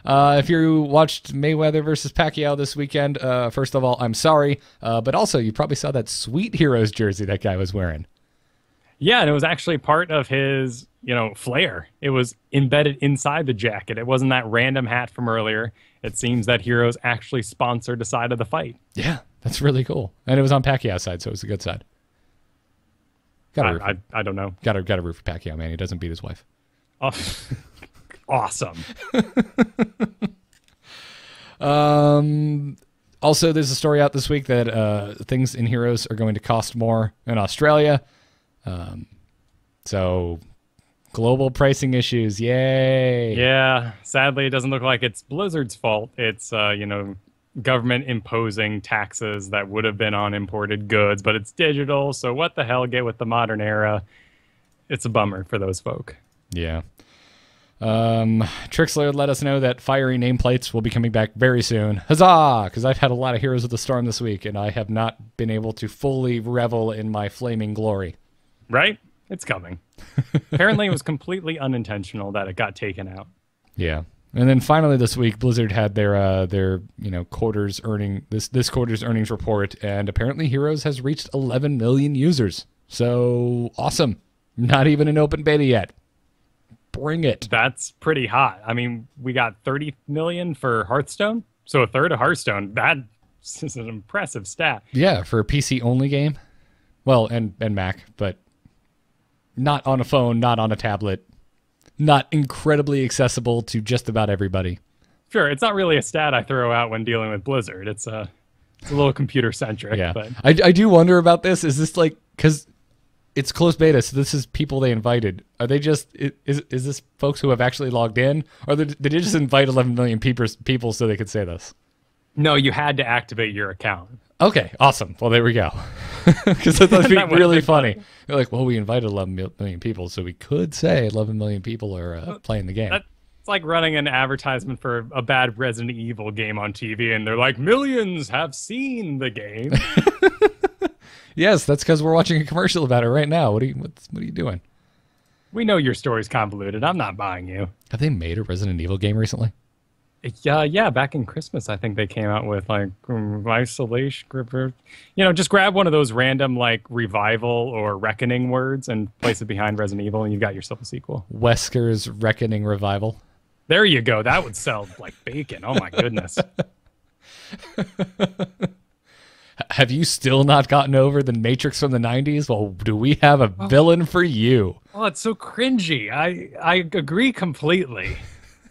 If you watched Mayweather versus Pacquiao this weekend, first of all, I'm sorry. But also, you probably saw that Sweet Heroes jersey that guy was wearing. Yeah, and it was actually part of his, flair. It was embedded inside the jacket. It wasn't that random hat from earlier. It seems that Heroes actually sponsored the side of the fight. Yeah, that's really cool. And it was on Pacquiao's side, so it was a good side. I don't know. Got to root for Pacquiao, man. He doesn't beat his wife. Oh, awesome. Also, there's a story out this week that things in Heroes are going to cost more in Australia. So global pricing issues, yay. Yeah, sadly, it doesn't look like it's Blizzard's fault. It's, government imposing taxes that would have been on imported goods, but it's digital, so what the hell, get with the modern era. It's a bummer for those folk. Yeah. Trixler let us know that fiery nameplates will be coming back very soon. Huzzah! Because I've had a lot of Heroes of the Storm this week, and I have not been able to fully revel in my flaming glory. Right? It's coming. Apparently, it was completely unintentional that it got taken out. Yeah. And then finally this week, Blizzard had their quarter's this quarter's earnings report, and apparently Heroes has reached 11 million users. So awesome. Not even an open beta yet. Bring it. That's pretty hot. I mean, we got 30 million for Hearthstone, so a third of Hearthstone. That's an impressive stat. Yeah, for a PC only game. Well, and Mac, but not on a phone, not on a tablet. Not incredibly accessible to just about everybody. Sure, it's not really a stat I throw out when dealing with Blizzard. It's a little computer-centric. Yeah. But I do wonder about this. Is this like, because it's closed beta, so this is people they invited. Are they just, is this folks who have actually logged in? Or did they just invite 11 million people so they could say this? No, you had to activate your account. Okay, awesome. Well, there we go. Because that would be really funny. They're like, well, we invited 11 million people, so we could say 11 million people are playing the game. It's like running an advertisement for a bad Resident Evil game on TV, and they're like, millions have seen the game. Yes, that's because we're watching a commercial about it right now. What are you doing? We know your story's convoluted. I'm not buying you. Have they made a Resident Evil game recently? Yeah, back in Christmas, I think they came out with like isolation. Just grab one of those random like revival or reckoning words and place it behind Resident Evil, and you've got yourself a sequel. Wesker's Reckoning Revival. There you go. That would sell like bacon. Oh my goodness. Have you still not gotten over the Matrix from the 90s? Well, do we have a villain for you? Oh, it's so cringy. I agree completely.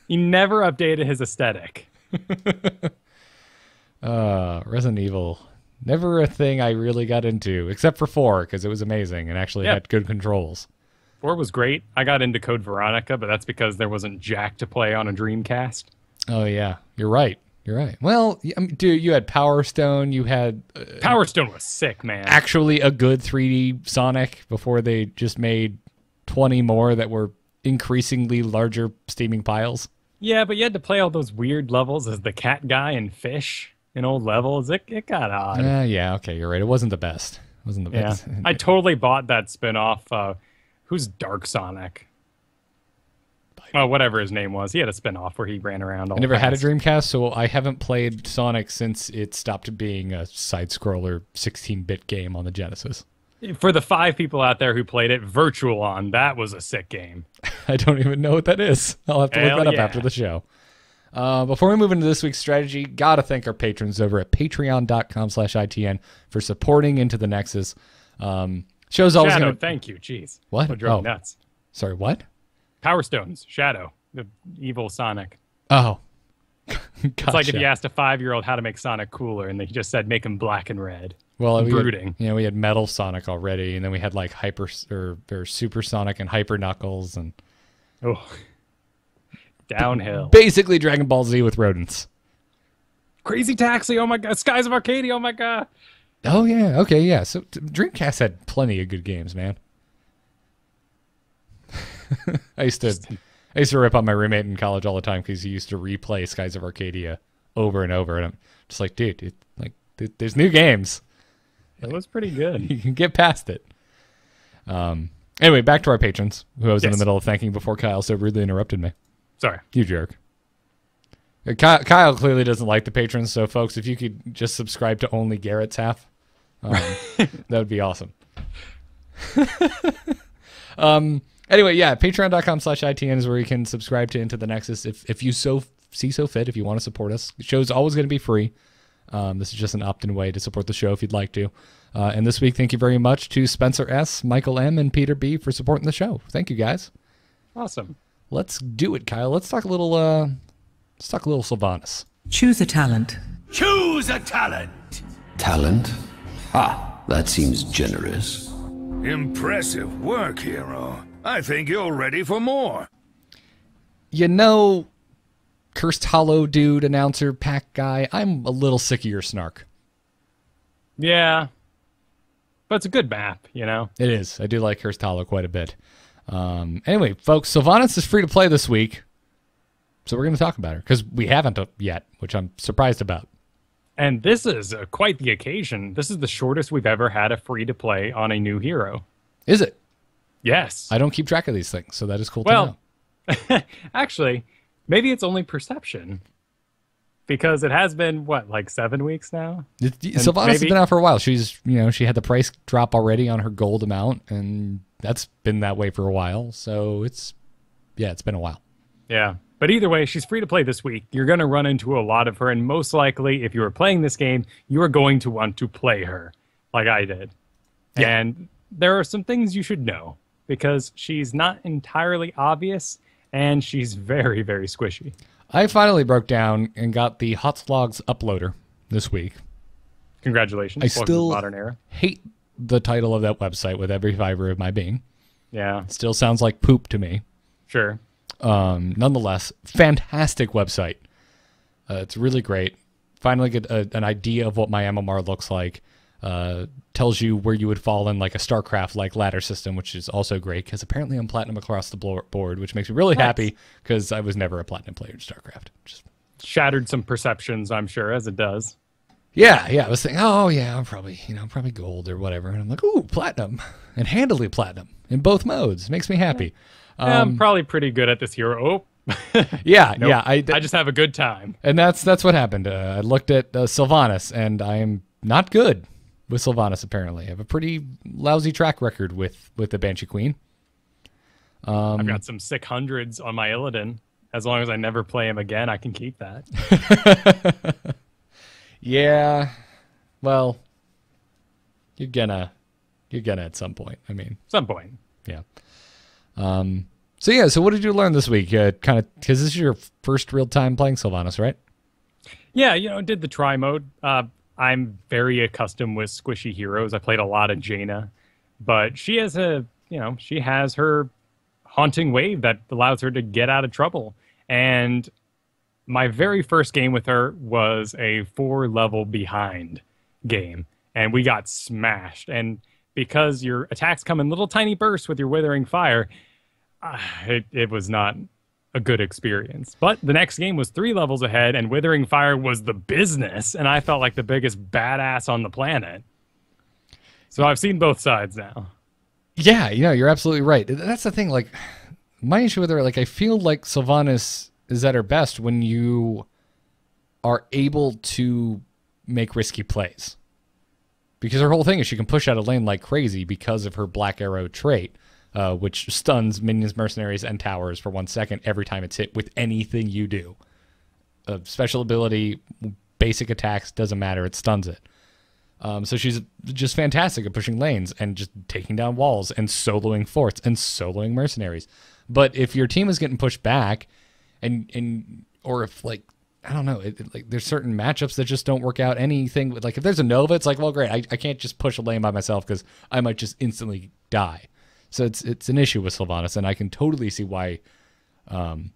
He never updated his aesthetic. Resident Evil. Never a thing I really got into, except for 4, because it was amazing and actually had good controls. 4 was great. I got into Code Veronica, but that's because there wasn't Jack to play on a Dreamcast. Oh, yeah. You're right. You're right. Well, dude, you had Power Stone. You had Power Stone was sick, man. Actually, a good 3D Sonic before they just made 20 more that were increasingly larger steaming piles. Yeah, but you had to play all those weird levels as the cat guy and fish in old levels. It got odd. Yeah. Okay, you're right. It wasn't the best. It wasn't the best. I totally bought that spinoff. Who's Dark Sonic? Well, whatever his name was. He had a spinoff where he ran around all I never had a Dreamcast, so I haven't played Sonic since it stopped being a side-scroller 16-bit game on the Genesis. For the 5 people out there who played it, Virtual On, that was a sick game. I don't even know what that is. I'll have to look that up after the show. Before we move into this week's strategy, gotta thank our patrons over at patreon.com/ITN for supporting Into the Nexus. Show's always Shadow, thank you. Jeez. What? What drove me nuts? Sorry, what? Power Stones, Shadow, the evil Sonic. Oh. Gotcha. It's like if you asked a 5-year-old how to make Sonic cooler, and they just said make him black and red. Well, brooding. We had Metal Sonic already, and then we had like Hyper or Super Sonic and Hyper Knuckles, and downhill. Basically, Dragon Ball Z with rodents. Crazy Taxi, oh my god! Skies of Arcadia, oh my god! Oh yeah, okay, yeah. So Dreamcast had plenty of good games, man. I used to rip on my roommate in college all the time because he used to replay Skies of Arcadia over and over, and I'm just like, dude, there's new games. It was pretty good. You can get past it. Anyway, back to our patrons, who I was in the middle of thanking before Kyle so rudely interrupted me. Sorry, you jerk. Kyle clearly doesn't like the patrons, so folks, if you could just subscribe to only Garrett's half, that would be awesome. Anyway, yeah, patreon.com/ITN is where you can subscribe to Into the Nexus if you see fit, if you want to support us. The show's always going to be free. This is just an opt-in way to support the show if you'd like to. And this week, thank you very much to Spencer S., Michael M., and Peter B. for supporting the show. Thank you, guys. Awesome. Let's do it, Kyle. Let's talk a little Sylvanas. Choose a talent. Choose a talent. Talent? That seems generous. Impressive work, hero. I think you're ready for more. You know, Cursed Hollow dude, announcer, pack guy, I'm a little sick of your snark. Yeah. But it's a good map, you know? It is. I do like Cursed Hollow quite a bit. Anyway, folks, Sylvanas is free to play this week. So we're going to talk about her, because we haven't yet, which I'm surprised about. And this is quite the occasion. This is the shortest we've ever had a free-to-play on a new hero. Is it? Yes. I don't keep track of these things, so that is cool to know. Actually, maybe it's only perception. Because it has been, what, like 7 weeks now? Sylvanas has been out for a while. She's, she had the price drop already on her gold amount, and that's been that way for a while. So it's been a while. Yeah. But either way, she's free to play this week. You're going to run into a lot of her, and most likely, if you are playing this game, you are going to want to play her, like I did. Yeah. And there are some things you should know, because she's not entirely obvious, and she's very, very squishy. I finally broke down and got the Hotslogs uploader this week. Congratulations. I still modern era. hate the title of that website with every fiber of my being. Yeah. It still sounds like poop to me. Sure. Nonetheless, fantastic website. It's really great. Finally get an idea of what my MMR looks like. Tells you where you would fall in like a StarCraft-like ladder system, which is also great because apparently I'm platinum across the board, which makes me really happy because I was never a platinum player in StarCraft. Just shattered some perceptions, I'm sure, as it does. Yeah. I was thinking, I'm probably gold or whatever, and I'm like, ooh, platinum, and handily platinum in both modes. Makes me happy. I'm probably pretty good at this hero. Yeah, nope. yeah. I just have a good time, and that's what happened. I looked at Sylvanas, and I am not good with Sylvanas. Apparently, I have a pretty lousy track record with the Banshee Queen. I've got some sick hundreds on my Illidan. As long as I never play him again, I can keep that. Yeah, well, you're gonna at some point. I mean, some point. Yeah. So what did you learn this week? Kind of because this is your first real time playing Sylvanas, right? Yeah, did the try mode. I'm very accustomed with squishy heroes. I played a lot of Jaina, but she has she has her haunting wave that allows her to get out of trouble. And my very first game with her was a 4-level behind game, and we got smashed. And because your attacks come in little tiny bursts with your Withering Fire, it was not a good experience. But the next game was 3 levels ahead, and Withering Fire was the business, and I felt like the biggest badass on the planet. So I've seen both sides now. Yeah, you're absolutely right. That's the thing, like, my issue with her, like, I feel like Sylvanas is at her best when you are able to make risky plays. Because her whole thing is she can push out a lane like crazy because of her Black Arrow trait. Which stuns minions, mercenaries, and towers for 1 second every time it's hit with anything you do. Special ability, basic attacks, doesn't matter, it stuns it. So she's just fantastic at pushing lanes and just taking down walls and soloing forts and soloing mercenaries. But if your team is getting pushed back, or if, like, I don't know, like, there's certain matchups that just don't work out. Anything, like, if there's a Nova, it's like, well, great, I can't just push a lane by myself because I might just instantly die. So it's an issue with Sylvanas, and I can totally see why the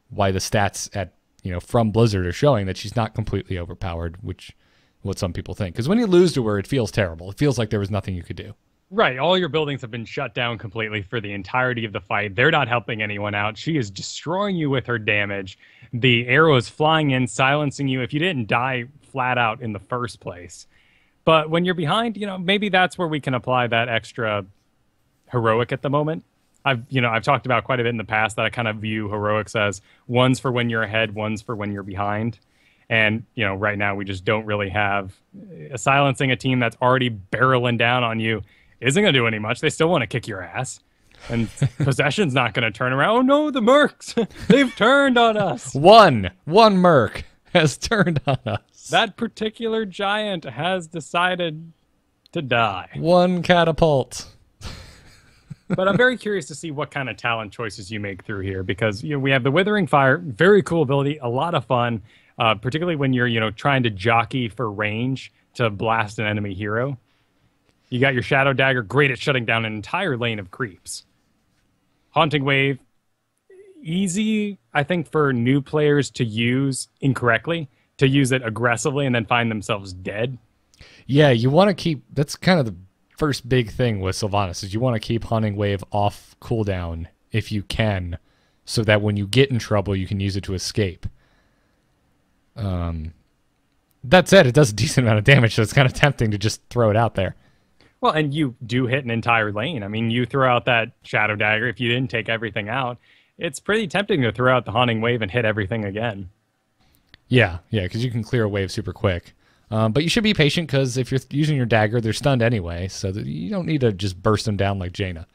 stats at from Blizzard are showing that she's not completely overpowered, which what some people think. Because when you lose to her, it feels terrible. It feels like there was nothing you could do. Right. All your buildings have been shut down completely for the entirety of the fight. They're not helping anyone out. She is destroying you with her damage. The arrows flying in, silencing you if you didn't die flat out in the first place. But when you're behind, maybe that's where we can apply that extra heroic at the moment. I've talked about quite a bit in the past that I kind of view heroics as one's for when you're ahead, one's for when you're behind. And, right now we just don't really have silencing a team that's already barreling down on you isn't going to do any much. They still want to kick your ass. And possession's not going to turn around. Oh no, the mercs, they've turned on us. One merc has turned on us. That particular giant has decided to die. One catapult. But I'm very curious to see what kind of talent choices you make through here, because we have the Withering Fire, very cool ability, a lot of fun, particularly when you're trying to jockey for range to blast an enemy hero. You got your Shadow Dagger, great at shutting down an entire lane of creeps. Haunting Wave, easy, I think, for new players to use incorrectly, to use it aggressively and then find themselves dead. Yeah, you want to keep, that's kind of the first big thing with Sylvanas, is you want to keep Haunting Wave off cooldown if you can, so that when you get in trouble, you can use it to escape. That said, it does a decent amount of damage, so it's kind of tempting to just throw it out there. Well, and you do hit an entire lane. I mean, you throw out that Shadow Dagger, if you didn't take everything out, it's pretty tempting to throw out the Haunting Wave and hit everything again. Yeah, because you can clear a wave super quick. But you should be patient, because if you're using your dagger, they're stunned anyway, so that you don't need to just burst them down like Jaina.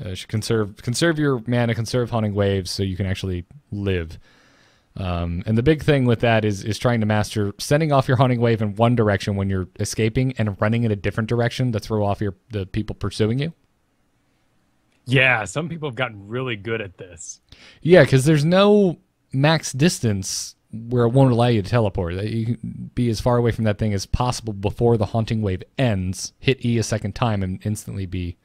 You should conserve your mana, conserve Haunting Waves, so you can actually live. And the big thing with that is trying to master sending off your Haunting Wave in one direction when you're escaping and running in a different direction to throw off the people pursuing you. Yeah, some people have gotten really good at this. Yeah, because there's no max distance where it won't allow you to teleport. You can be as far away from that thing as possible before the Haunting Wave ends, hit E a second time, and instantly be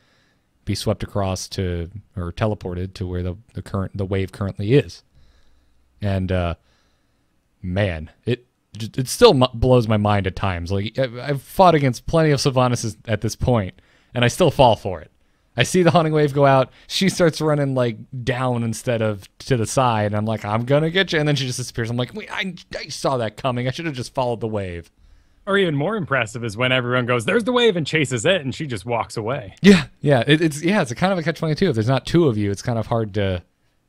swept across to, or teleported to where the wave currently is. And man, it still blows my mind at times. Like, I've fought against plenty of Sylvanas at this point, and I still fall for it. I see the Haunting Wave go out. She starts running, like, down instead of to the side. And I'm like, I'm going to get you. And then she just disappears. I'm like, wait, I saw that coming. I should have just followed the wave. Or even more impressive is when everyone goes, there's the wave, and chases it, and she just walks away. Yeah. It's a kind of a catch-22. If there's not two of you, it's kind of hard to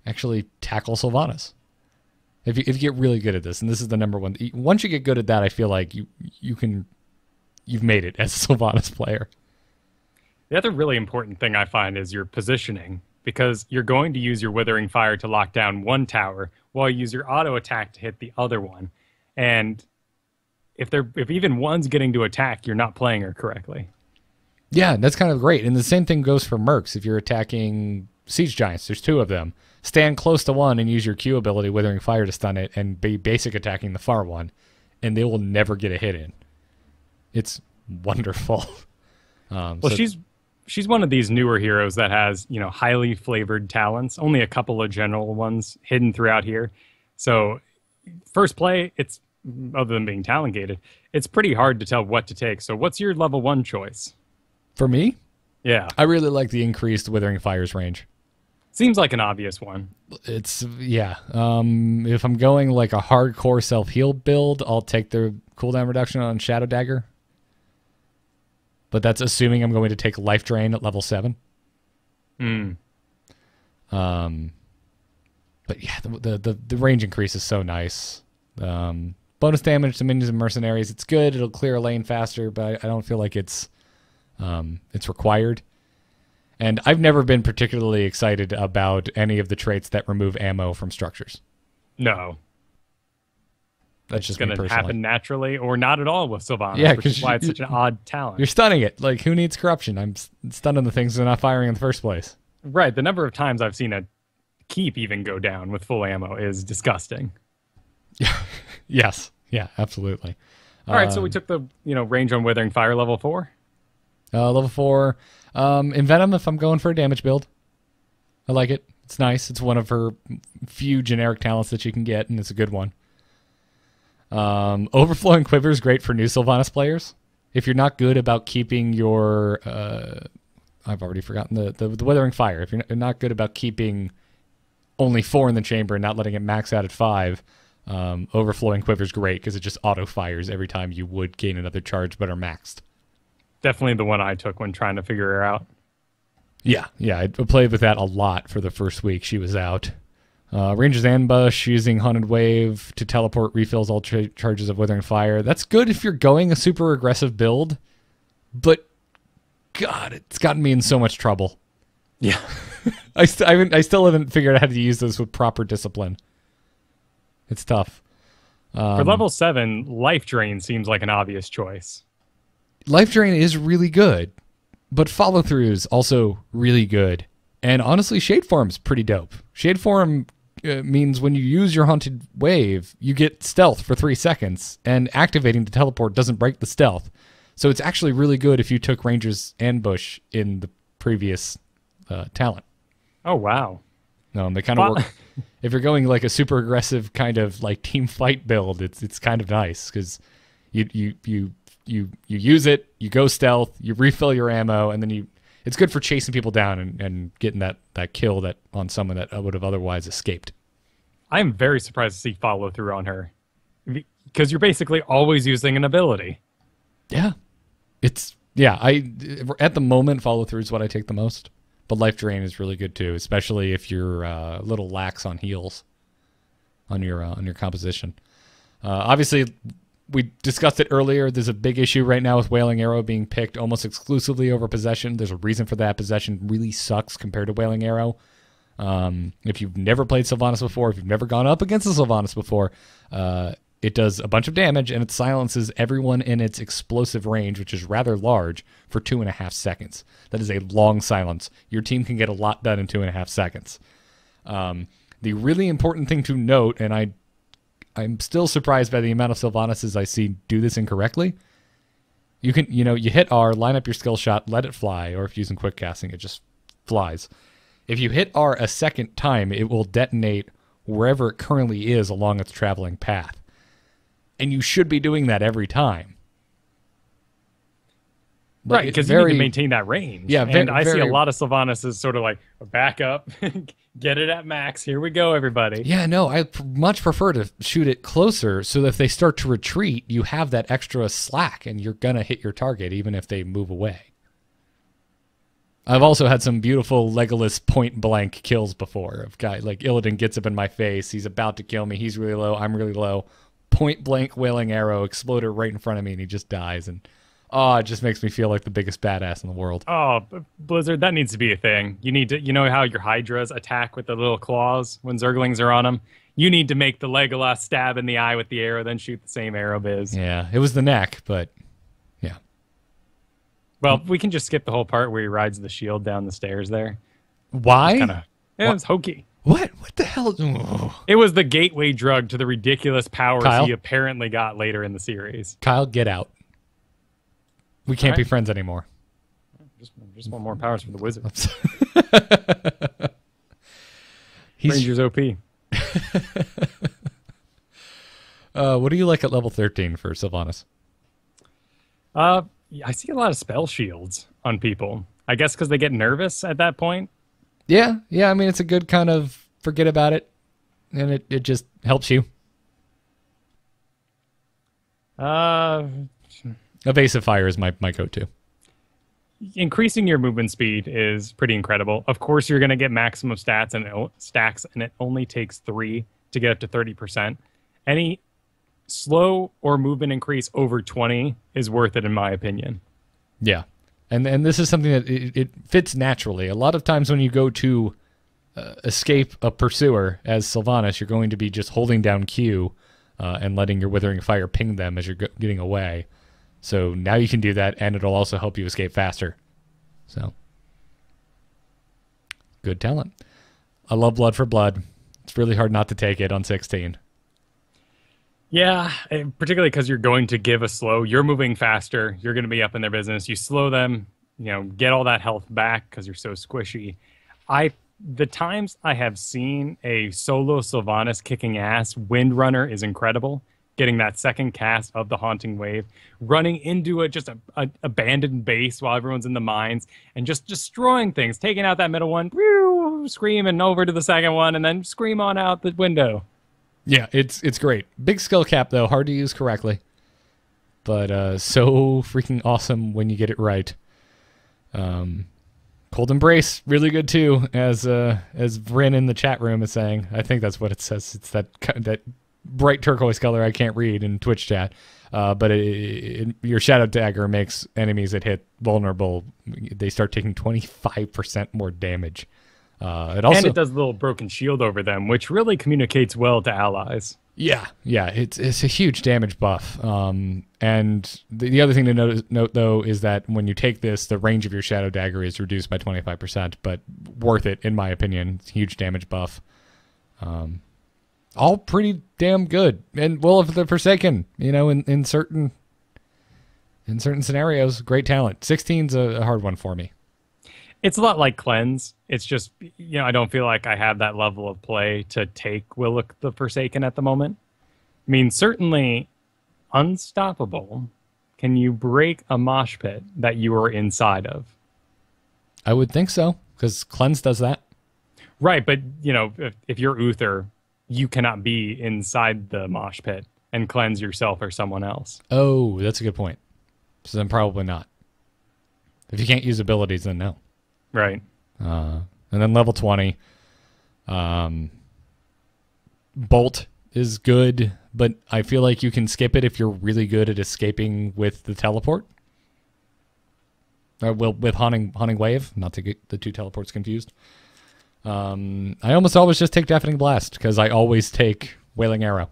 actually tackle Sylvanas. If you get really good at this, and this is the number one. Once you get good at that, I feel like you've made it as a Sylvanas player. The other really important thing I find is your positioning, because you're going to use your Withering Fire to lock down one tower while you use your auto attack to hit the other one. And if even one's getting to attack, you're not playing her correctly. Yeah, that's kind of great. And the same thing goes for mercs. If you're attacking Siege Giants, there's two of them. Stand close to one and use your Q ability, Withering Fire, to stun it, and be basic attacking the far one, and they will never get a hit in. It's wonderful. Well, she's one of these newer heroes that has, highly flavored talents, only a couple of general ones hidden throughout here. So first play, it's, other than being talent gated, it's pretty hard to tell what to take. So what's your level 1 choice? For me? Yeah. I really like the increased Withering Fire's range. Seems like an obvious one. It's, yeah. If I'm going like a hardcore self-heal build, I'll take the cooldown reduction on Shadow Dagger. But that's assuming I'm going to take Life Drain at level 7. Hmm. But yeah, the range increase is so nice. Bonus damage to minions and mercenaries, it's good. It'll clear a lane faster, but I don't feel like it's required. And I've never been particularly excited about any of the traits that remove ammo from structures. No. That's just going to happen naturally or not at all with Sylvanas, yeah, which is why it's such an odd talent. You're stunning it. Like, who needs corruption? I'm stunning the things that are not firing in the first place. Right. The number of times I've seen a keep even go down with full ammo is disgusting. Yes. Yeah, absolutely. All right, so we took the range on Withering Fire level 4. Level 4. Envenom if I'm going for a damage build. I like it. It's nice. It's one of her few generic talents that you can get, and it's a good one. Overflowing Quiver is great for new Sylvanas players. If you're not good about keeping your... I've already forgotten the Withering Fire. If you're not good about keeping only 4 in the chamber and not letting it max out at 5... Overflowing Quiver is great because it just auto-fires every time you would gain another charge but are maxed. Definitely the one I took when trying to figure her out. Yeah, I played with that a lot for the first week she was out. Ranger's Ambush, using Haunted Wave to teleport refills all charges of Withering Fire. That's good if you're going a super aggressive build, but God, it's gotten me in so much trouble. Yeah. I still haven't figured out how to use this with proper discipline. It's tough. For level 7, Life Drain seems like an obvious choice. Life Drain is really good, but follow-through is also really good. And honestly, Shade Form's pretty dope. Shade Form means when you use your Haunted Wave, you get stealth for 3 seconds, and activating the teleport doesn't break the stealth. So it's actually really good if you took Ranger's Ambush in the previous talent. Oh, wow. They kind of work... If you're going like a super aggressive kind of like team fight build, it's kind of nice because you use it, you go stealth, you refill your ammo, and then it's good for chasing people down and getting that kill that on someone that would have otherwise escaped. I'm very surprised to see follow through on her because you're basically always using an ability. Yeah, at the moment follow through is what I take the most. But Life Drain is really good too, especially if you're a little lax on heals on your composition. Obviously, we discussed it earlier. There's a big issue right now with Wailing Arrow being picked almost exclusively over Possession. There's a reason for that. Possession really sucks compared to Wailing Arrow. If you've never played Sylvanas before, if you've never gone up against a Sylvanas before, it does a bunch of damage, and it silences everyone in its explosive range, which is rather large, for 2.5 seconds. That is a long silence. Your team can get a lot done in 2.5 seconds. The really important thing to note, and I'm still surprised by the amount of Sylvanas I see do this incorrectly. You can, you hit R, line up your skill shot, let it fly, or if using quick casting, it just flies. If you hit R a second time, it will detonate wherever it currently is along its traveling path. And you should be doing that every time. Right, because you need to maintain that range. Yeah, and I see a lot of Sylvanas as sort of like, back up, get it at max, here we go, everybody. Yeah, no, I much prefer to shoot it closer so that if they start to retreat, you have that extra slack and you're going to hit your target even if they move away. I've also had some beautiful Legolas point-blank kills before. Of guy like Illidan gets up in my face, he's about to kill me, he's really low, I'm really low. Point-blank Wailing Arrow exploded right in front of me and he just dies. And it just makes me feel like the biggest badass in the world. Oh, Blizzard, that needs to be a thing. You need to, how your Hydras attack with the little claws when Zerglings are on them? You need to make the Legolas stab in the eye with the arrow, then shoot the same arrow biz. Yeah, it was the neck, but yeah. Well, we can just skip the whole part where he rides the shield down the stairs there. Why? It was hokey. What the hell? Oh. It was the gateway drug to the ridiculous powers he apparently got later in the series. Kyle, get out. We can't be friends anymore. Just want more powers for the wizard. Ranger's OP. What do you like at level 13 for Sylvanas? I see a lot of spell shields on people. I guess because they get nervous at that point. Yeah. I mean, it's a good kind of forget about it, and it just helps you. Evasive fire is my go-to. Increasing your movement speed is pretty incredible. Of course, you're going to get maximum stacks, and it only takes 3 to get up to 30%. Any slow or movement increase over 20 is worth it, in my opinion. Yeah, and this is something that it fits naturally. A lot of times when you go to escape a pursuer as Sylvanas, you're going to be just holding down Q and letting your Withering Fire ping them as you're getting away. So now you can do that, and it'll also help you escape faster. So, good talent. I love Blood for Blood. It's really hard not to take it on 16. Yeah, particularly because you're going to give a slow. You're moving faster. You're going to be up in their business. You slow them, get all that health back because you're so squishy. The times I have seen a solo Sylvanas kicking ass, Windrunner is incredible. Getting that second cast of the Haunting Wave, running into just a abandoned base while everyone's in the mines, and just destroying things, taking out that middle one, whew, screaming over to the second one, and then scream on out the window. Yeah, it's great. Big skill cap, though, hard to use correctly. But so freaking awesome when you get it right. Cold Embrace, really good too, as Vryn in the chat room is saying. I think that's what it says. It's that bright turquoise color I can't read in Twitch chat. But your Shadow Dagger makes enemies that hit vulnerable. They start taking 25% more damage. And it does a little broken shield over them, which really communicates well to allies. Yeah, it's a huge damage buff. And the other thing to note, though, is that when you take this, the range of your Shadow Dagger is reduced by 25%, but worth it, in my opinion. It's a huge damage buff. All pretty damn good. And, well, if they're Forsaken, in certain scenarios, great talent. 16's a hard one for me. It's a lot like Cleanse. It's just, I don't feel like I have that level of play to take Willock the Forsaken at the moment. I mean, certainly Unstoppable. Can you break a mosh pit that you are inside of? I would think so, because Cleanse does that. Right, but, if you're Uther, you cannot be inside the mosh pit and cleanse yourself or someone else. Oh, that's a good point. So then probably not. If you can't use abilities, then no. Right. And then level 20. Bolt is good, but I feel like you can skip it if you're really good at escaping with the teleport. With Haunting Wave, not to get the two teleports confused. I almost always just take Deafening Blast, because I always take Wailing Arrow.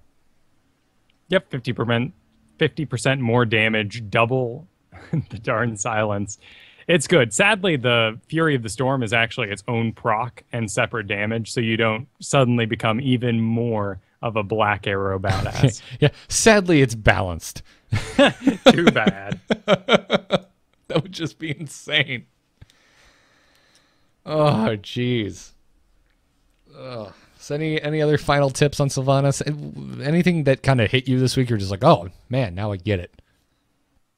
Yep, 50% more damage, double the darn silence. It's good. Sadly, the Fury of the Storm is actually its own proc and separate damage, so you don't suddenly become even more of a Black Arrow badass. Yeah, sadly, it's balanced. Too bad. That would just be insane. Oh, jeez. So any other final tips on Sylvanas? Anything that kind of hit you this week? You're just like, oh, man, now I get it.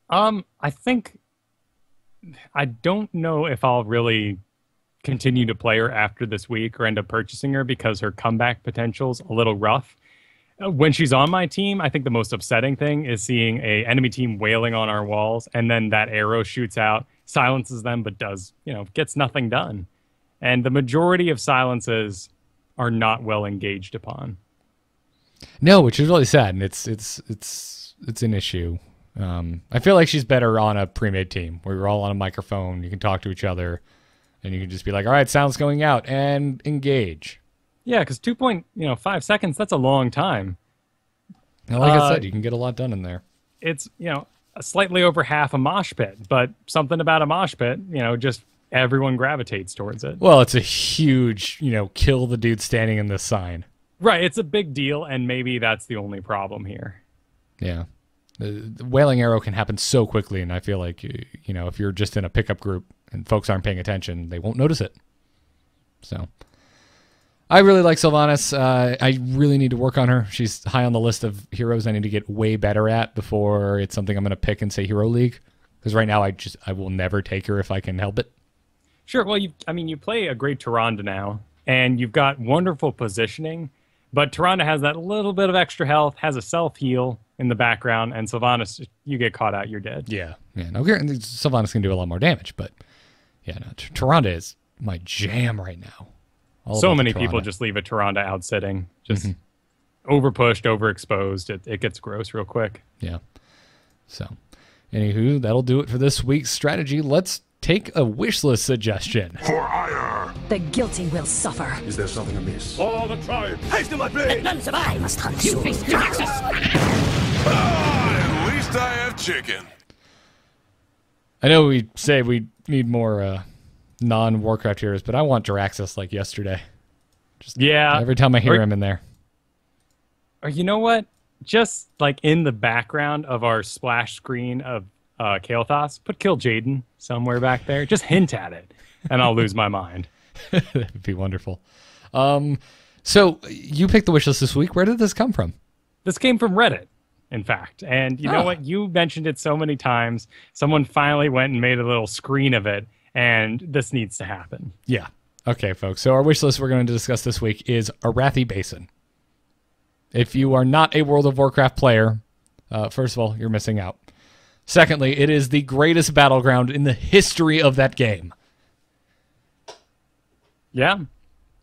I think... I don't know if I'll really continue to play her after this week or end up purchasing her because her comeback potential's a little rough. When she's on my team, I think the most upsetting thing is seeing a enemy team wailing on our walls, and then that arrow shoots out, silences them, but gets nothing done. And the majority of silences are not well engaged upon. No, which is really sad, and it's an issue. I feel like she's better on a pre-made team where you're all on a microphone, you can talk to each other, and you can just be like, all right, sound's going out, and engage. Yeah, because 2.5 seconds, that's a long time. Now, like I said, you can get a lot done in there. It's, slightly over half a mosh pit, but something about a mosh pit, just everyone gravitates towards it. Well, it's a huge, kill the dude standing in this sign. Right, it's a big deal, and maybe that's the only problem here. Yeah. The Wailing Arrow can happen so quickly, and I feel like, if you're just in a pickup group and folks aren't paying attention, they won't notice it. So, I really like Sylvanas. I really need to work on her. She's high on the list of heroes I need to get way better at before it's something I'm going to pick and say Hero League. Because right now I will never take her if I can help it. Sure. Well, you play a great Tyrande now, and you've got wonderful positioning, but Tyrande has that little bit of extra health, has a self-heal in the background, and Sylvanas, you get caught out, you're dead. Yeah. No, Sylvanas can do a lot more damage, but yeah, no, Tyrande is my jam right now. So many people just leave a Tyrande out sitting, just overpushed, overexposed. It gets gross real quick. Yeah. So, anywho, that'll do it for this week's strategy. Let's take a wish list suggestion. For ire! The guilty will suffer. Is there something amiss? All the tribe, haste my blade! None survive. Must hunt you. Face the Nexus. At least I have chicken. I know we say we need more non-Warcraft heroes, but I want Jaraxxus like yesterday. Every time I hear him in there. Or you know what? Just like in the background of our splash screen of Kael'thas, put Kill Jaden somewhere back there. Just hint at it, and I'll lose my mind. That would be wonderful. So you picked the wishlist this week. Where did this come from? This came from Reddit, in fact. And you know what? You mentioned it so many times. Someone finally went and made a little screen of it, and this needs to happen. Yeah. Okay, folks. So our wish list we're going to discuss this week is Arathi Basin. If you are not a World of Warcraft player, first of all, you're missing out. Secondly, it is the greatest battleground in the history of that game. Yeah.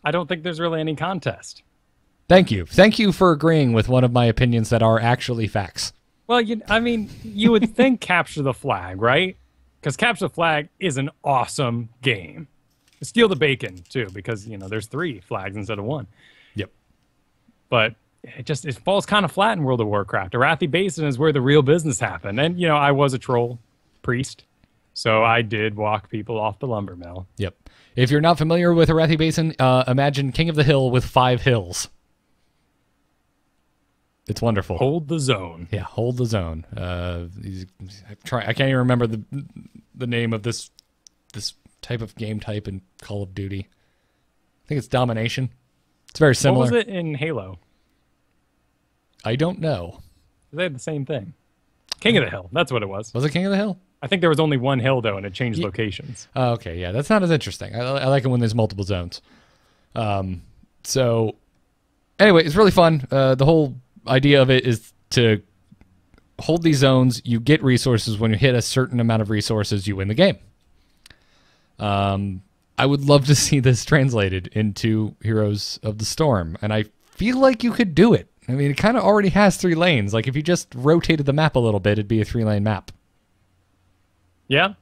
I don't think there's really any contest. Thank you. Thank you for agreeing with one of my opinions that are actually facts. Well, you would think Capture the Flag, right? Because Capture the Flag is an awesome game. Steal the Bacon, too, because, there's 3 flags instead of 1. Yep. But it falls kind of flat in World of Warcraft. Arathi Basin is where the real business happened. And, I was a troll priest, so I did walk people off the lumber mill. Yep. If you're not familiar with Arathi Basin, imagine King of the Hill with 5 hills. It's wonderful. Hold the zone. Yeah, hold the zone. I can't even remember the name of this type of game type in Call of Duty. I think it's Domination. It's very similar. What was it in Halo? I don't know. They had the same thing. King of the Hill. That's what it was. Was it King of the Hill? I think there was only one hill, though, and it changed locations. Oh, okay, yeah. That's not as interesting. I like it when there's multiple zones. So, anyway, it's really fun. The whole idea of it is to hold these zones. You get resources. When you hit a certain amount of resources, you win the game. I would love to see this translated into Heroes of the Storm, and I feel like you could do it. I mean, it kind of already has 3 lanes. Like, if you just rotated the map a little bit, it'd be a 3-lane map. Yeah.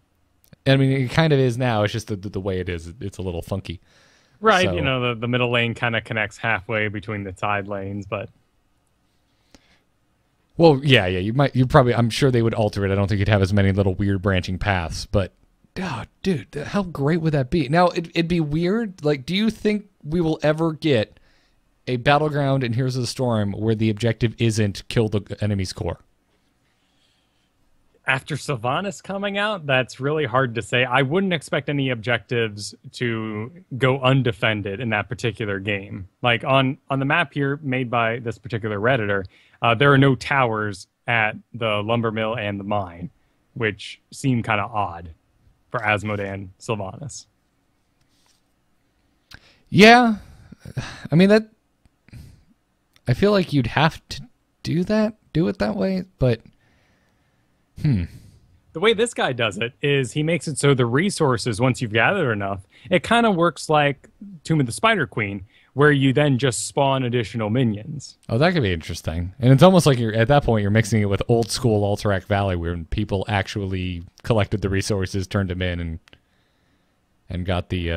I mean, it kind of is now. It's just the way it is. It's a little funky. Right. So, the middle lane kind of connects halfway between the side lanes, but... Well, yeah. I'm sure they would alter it. I don't think you'd have as many little weird branching paths, but... Oh, dude, how great would that be? Now, it'd be weird. Like, do you think we will ever get a battleground in Heroes of the Storm where the objective isn't kill the enemy's core? After Sylvanas coming out, that's really hard to say. I wouldn't expect any objectives to go undefended in that particular game. Like, on the map here made by this particular Redditor, there are no towers at the lumber mill and the mine, which seem kind of odd for Asmodan Sylvanas. Yeah. I mean, I feel like you'd have to do it that way, but the way this guy does it is he makes it so the resources, once you've gathered enough, it kind of works like Tomb of the Spider Queen, where you then just spawn additional minions. Oh, that could be interesting. And it's almost like at that point you're mixing it with old school Alterac Valley, where people actually collected the resources, turned them in, and got the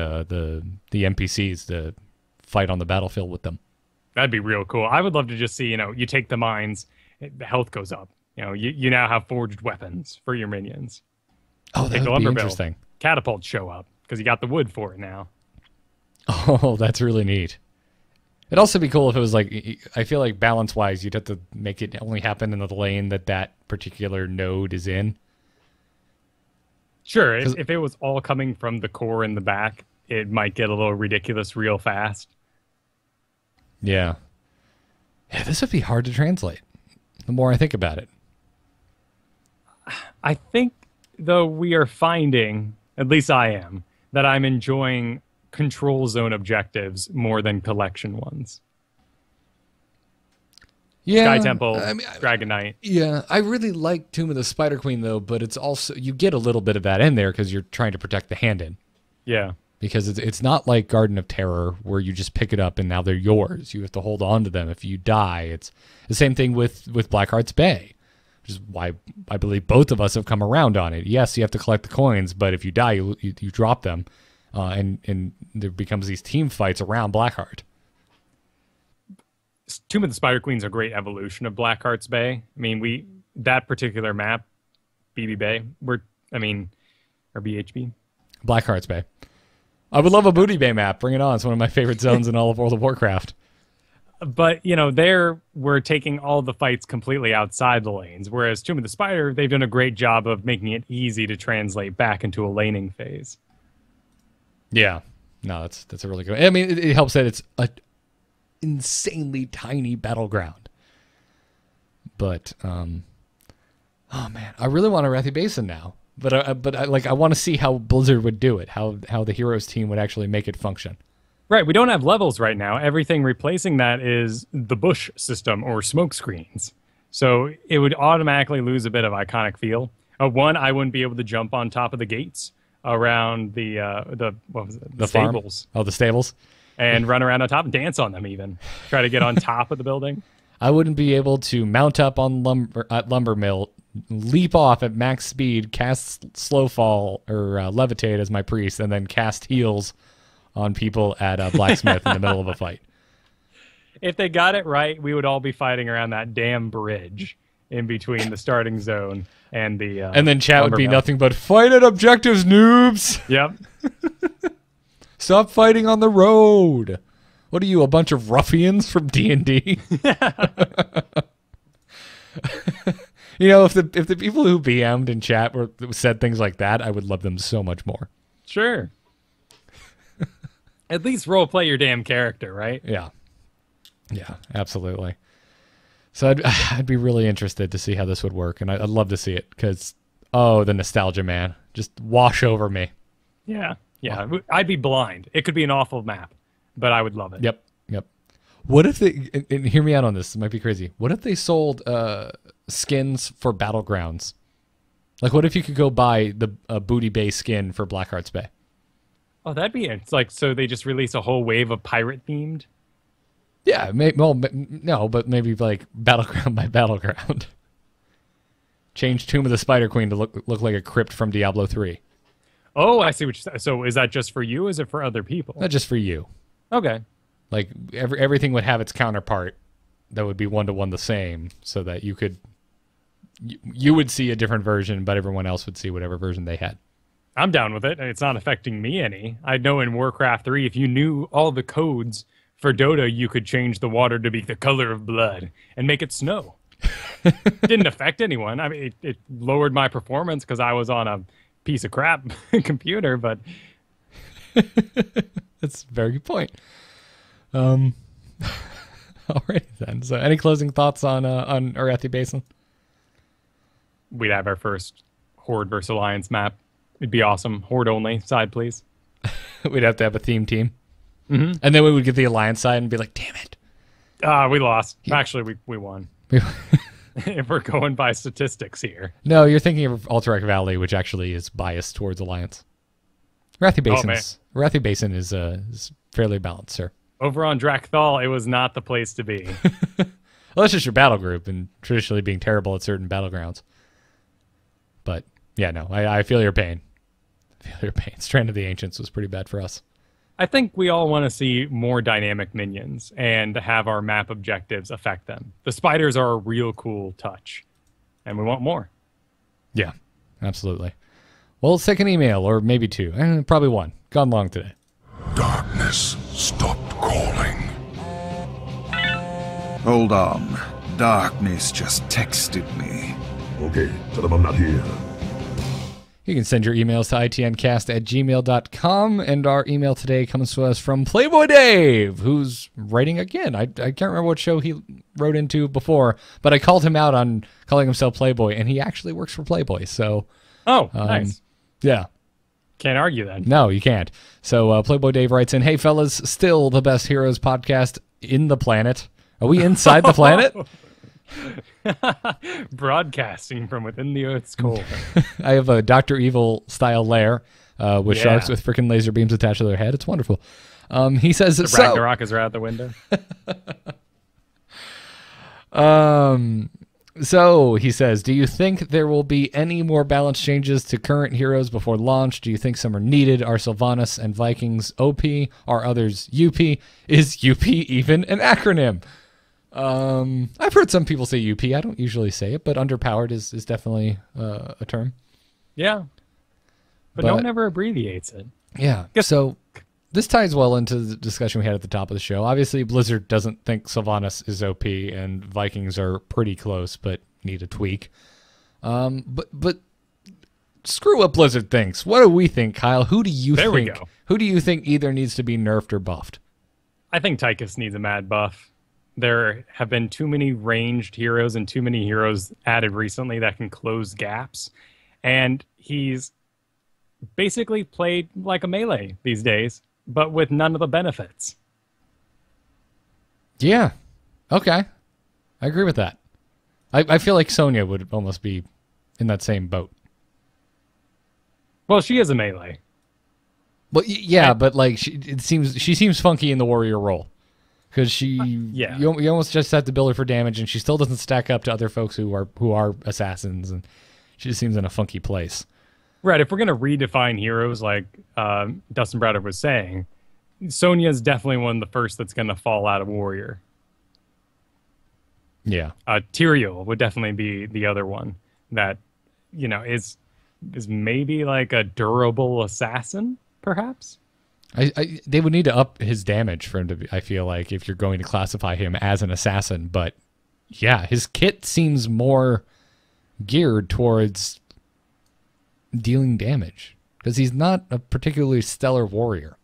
NPCs to fight on the battlefield with them. That'd be real cool. I would love to just see, you take the mines, the health goes up. You now have forged weapons for your minions. Oh, that would be interesting. Catapults show up because you got the wood for it now. Oh, that's really neat. It'd also be cool if it was like, I feel like balance-wise, you'd have to make it only happen in the lane that particular node is in. Sure, if it was all coming from the core in the back, it might get a little ridiculous real fast. Yeah. Yeah, this would be hard to translate, the more I think about it. I think, though, we are finding, at least I am, that I'm enjoying control zone objectives more than collection ones. Yeah, Sky Temple, Dragon Knight. Yeah, I really like Tomb of the Spider Queen, though, but it's also, you get a little bit of that in there because you're trying to protect the hand-in. Yeah. Because it's not like Garden of Terror where you just pick it up and now they're yours. You have to hold on to them. If you die, it's the same thing with Blackheart's Bay, which is why I believe both of us have come around on it. Yes, you have to collect the coins, but if you die, you drop them, and there becomes these team fights around Blackheart. Tomb of the Spider Queen's a great evolution of Blackheart's Bay. I mean, that particular map, BB Bay, or BHB. Blackheart's Bay. I would love a Booty Bay map. Bring it on. It's one of my favorite zones in all of World of Warcraft. But, there we're taking all the fights completely outside the lanes, whereas Tomb of the Spider, they've done a great job of making it easy to translate back into a laning phase. Yeah. No, that's a really good... I mean, it helps that it's a insanely tiny battleground. But, oh man, I really want a Arathi Basin now. But I want to see how Blizzard would do it, how the Heroes team would actually make it function. Right, we don't have levels right now. Everything replacing that is the bush system or smoke screens. So it would automatically lose a bit of iconic feel. One, I wouldn't be able to jump on top of the gates around the what was it? The stables. Farm? Oh, the stables. And run around on top and dance on them even. Try to get on top of the building. I wouldn't be able to mount up on lumber mill, leap off at max speed, cast slow fall or levitate as my priest, and then cast heals on people at a blacksmith in the middle of a fight. If they got it right, we would all be fighting around that damn bridge in between the starting zone and the and then chat would be nothing but fight at objectives, noobs. Yep. Stop fighting on the road. What are you, a bunch of ruffians from D&D? If the people who BM'd in chat said things like that, I would love them so much more. Sure. At least role play your damn character, right? Yeah. Yeah, absolutely. So I'd be really interested to see how this would work, and I'd love to see it because, the nostalgia, man. Just wash over me. Yeah. Yeah, I'd be blind. It could be an awful map, but I would love it. Yep. What if they, and hear me out on this, it might be crazy. What if they sold skins for Battlegrounds? Like, what if you could go buy the Booty Bay skin for Blackheart's Bay? Oh, that'd be it. It's like, so they just release a whole wave of pirate-themed? Yeah, no, but maybe like Battleground by Battleground. Change Tomb of the Spider Queen to look like a crypt from Diablo 3. Oh, I see what you're saying. So is that just for you, or is it for other people? Not just for you. Okay. Like, everything would have its counterpart that would be one-to-one the same, so that you would see a different version, but everyone else would see whatever version they had. I'm down with it. It's not affecting me any. I know in Warcraft 3, if you knew all the codes for Dota, you could change the water to be the color of blood and make it snow. Didn't affect anyone. I mean, it lowered my performance because I was on a piece of crap computer, but... That's a very good point. Alrighty then. So any closing thoughts on Arathi Basin? We'd have our first Horde versus Alliance map. It'd be awesome. Horde only. Side, please. We'd have to have a theme team. Mm-hmm. And then we would get the Alliance side and be like, damn it. We lost. Yeah. Actually, we won. If we're going by statistics here. No, you're thinking of Alterac Valley, which actually is biased towards Alliance. Arathi Basin is fairly balanced, sir. Over on Drakthal, it was not the place to be. Well, that's just your battle group, and traditionally being terrible at certain battlegrounds. But, yeah, no, I feel your pain. Strand of the Ancients was pretty bad for us. I think we all want to see more dynamic minions and have our map objectives affect them. The spiders are a real cool touch, and we want more. Yeah, absolutely. Well, let's take an email, or maybe two. Probably one. Gone long today. Darkness stopped calling. Hold on. Darkness just texted me. Okay, tell him I'm not here. You can send your emails to itncast@gmail.com, and our email today comes to us from Playboy Dave, who's writing again. I can't remember what show he wrote into before, but I called him out on calling himself Playboy, and he actually works for Playboy. So, nice. Yeah. Can't argue then. No, you can't. So Playboy Dave writes in, "Hey fellas, still the best Heroes podcast in the planet. Are we inside the planet?" Broadcasting from within the Earth's core. I have a Dr. Evil style lair with sharks with freaking laser beams attached to their head. It's wonderful. He says, the Ragnarok is right out the window. So he says, do you think there will be any more balance changes to current heroes before launch? Do you think some are needed? Are Sylvanas and Vikings OP? Are others UP? Is UP even an acronym? I've heard some people say UP. I don't usually say it, but underpowered is definitely a term. Yeah. But no one ever abbreviates it. Yeah. So this ties well into the discussion we had at the top of the show. Obviously, Blizzard doesn't think Sylvanas is OP, and Vikings are pretty close, but need a tweak. But screw what Blizzard thinks. What do we think, Kyle? Who do you think? There we go. Who do you think either needs to be nerfed or buffed? I think Tychus needs a mad buff. There have been too many ranged heroes and too many heroes added recently that can close gaps. And he's basically played like a melee these days, but with none of the benefits. Yeah. Okay. I agree with that. I feel like Sonya would almost be in that same boat. Well, she is a melee. Well, yeah, but like she seems funky in the warrior role. Because you almost just have to build her for damage, and she still doesn't stack up to other folks who are assassins, and she just seems in a funky place. Right. If we're gonna redefine heroes, like Dustin Browder was saying, Sonya is definitely one of the first that's gonna fall out of warrior. Yeah. Tyrael would definitely be the other one that is maybe like a durable assassin, perhaps. They would need to up his damage for him to be, I feel like, if you're going to classify him as an assassin. But yeah, his kit seems more geared towards dealing damage because he's not a particularly stellar warrior.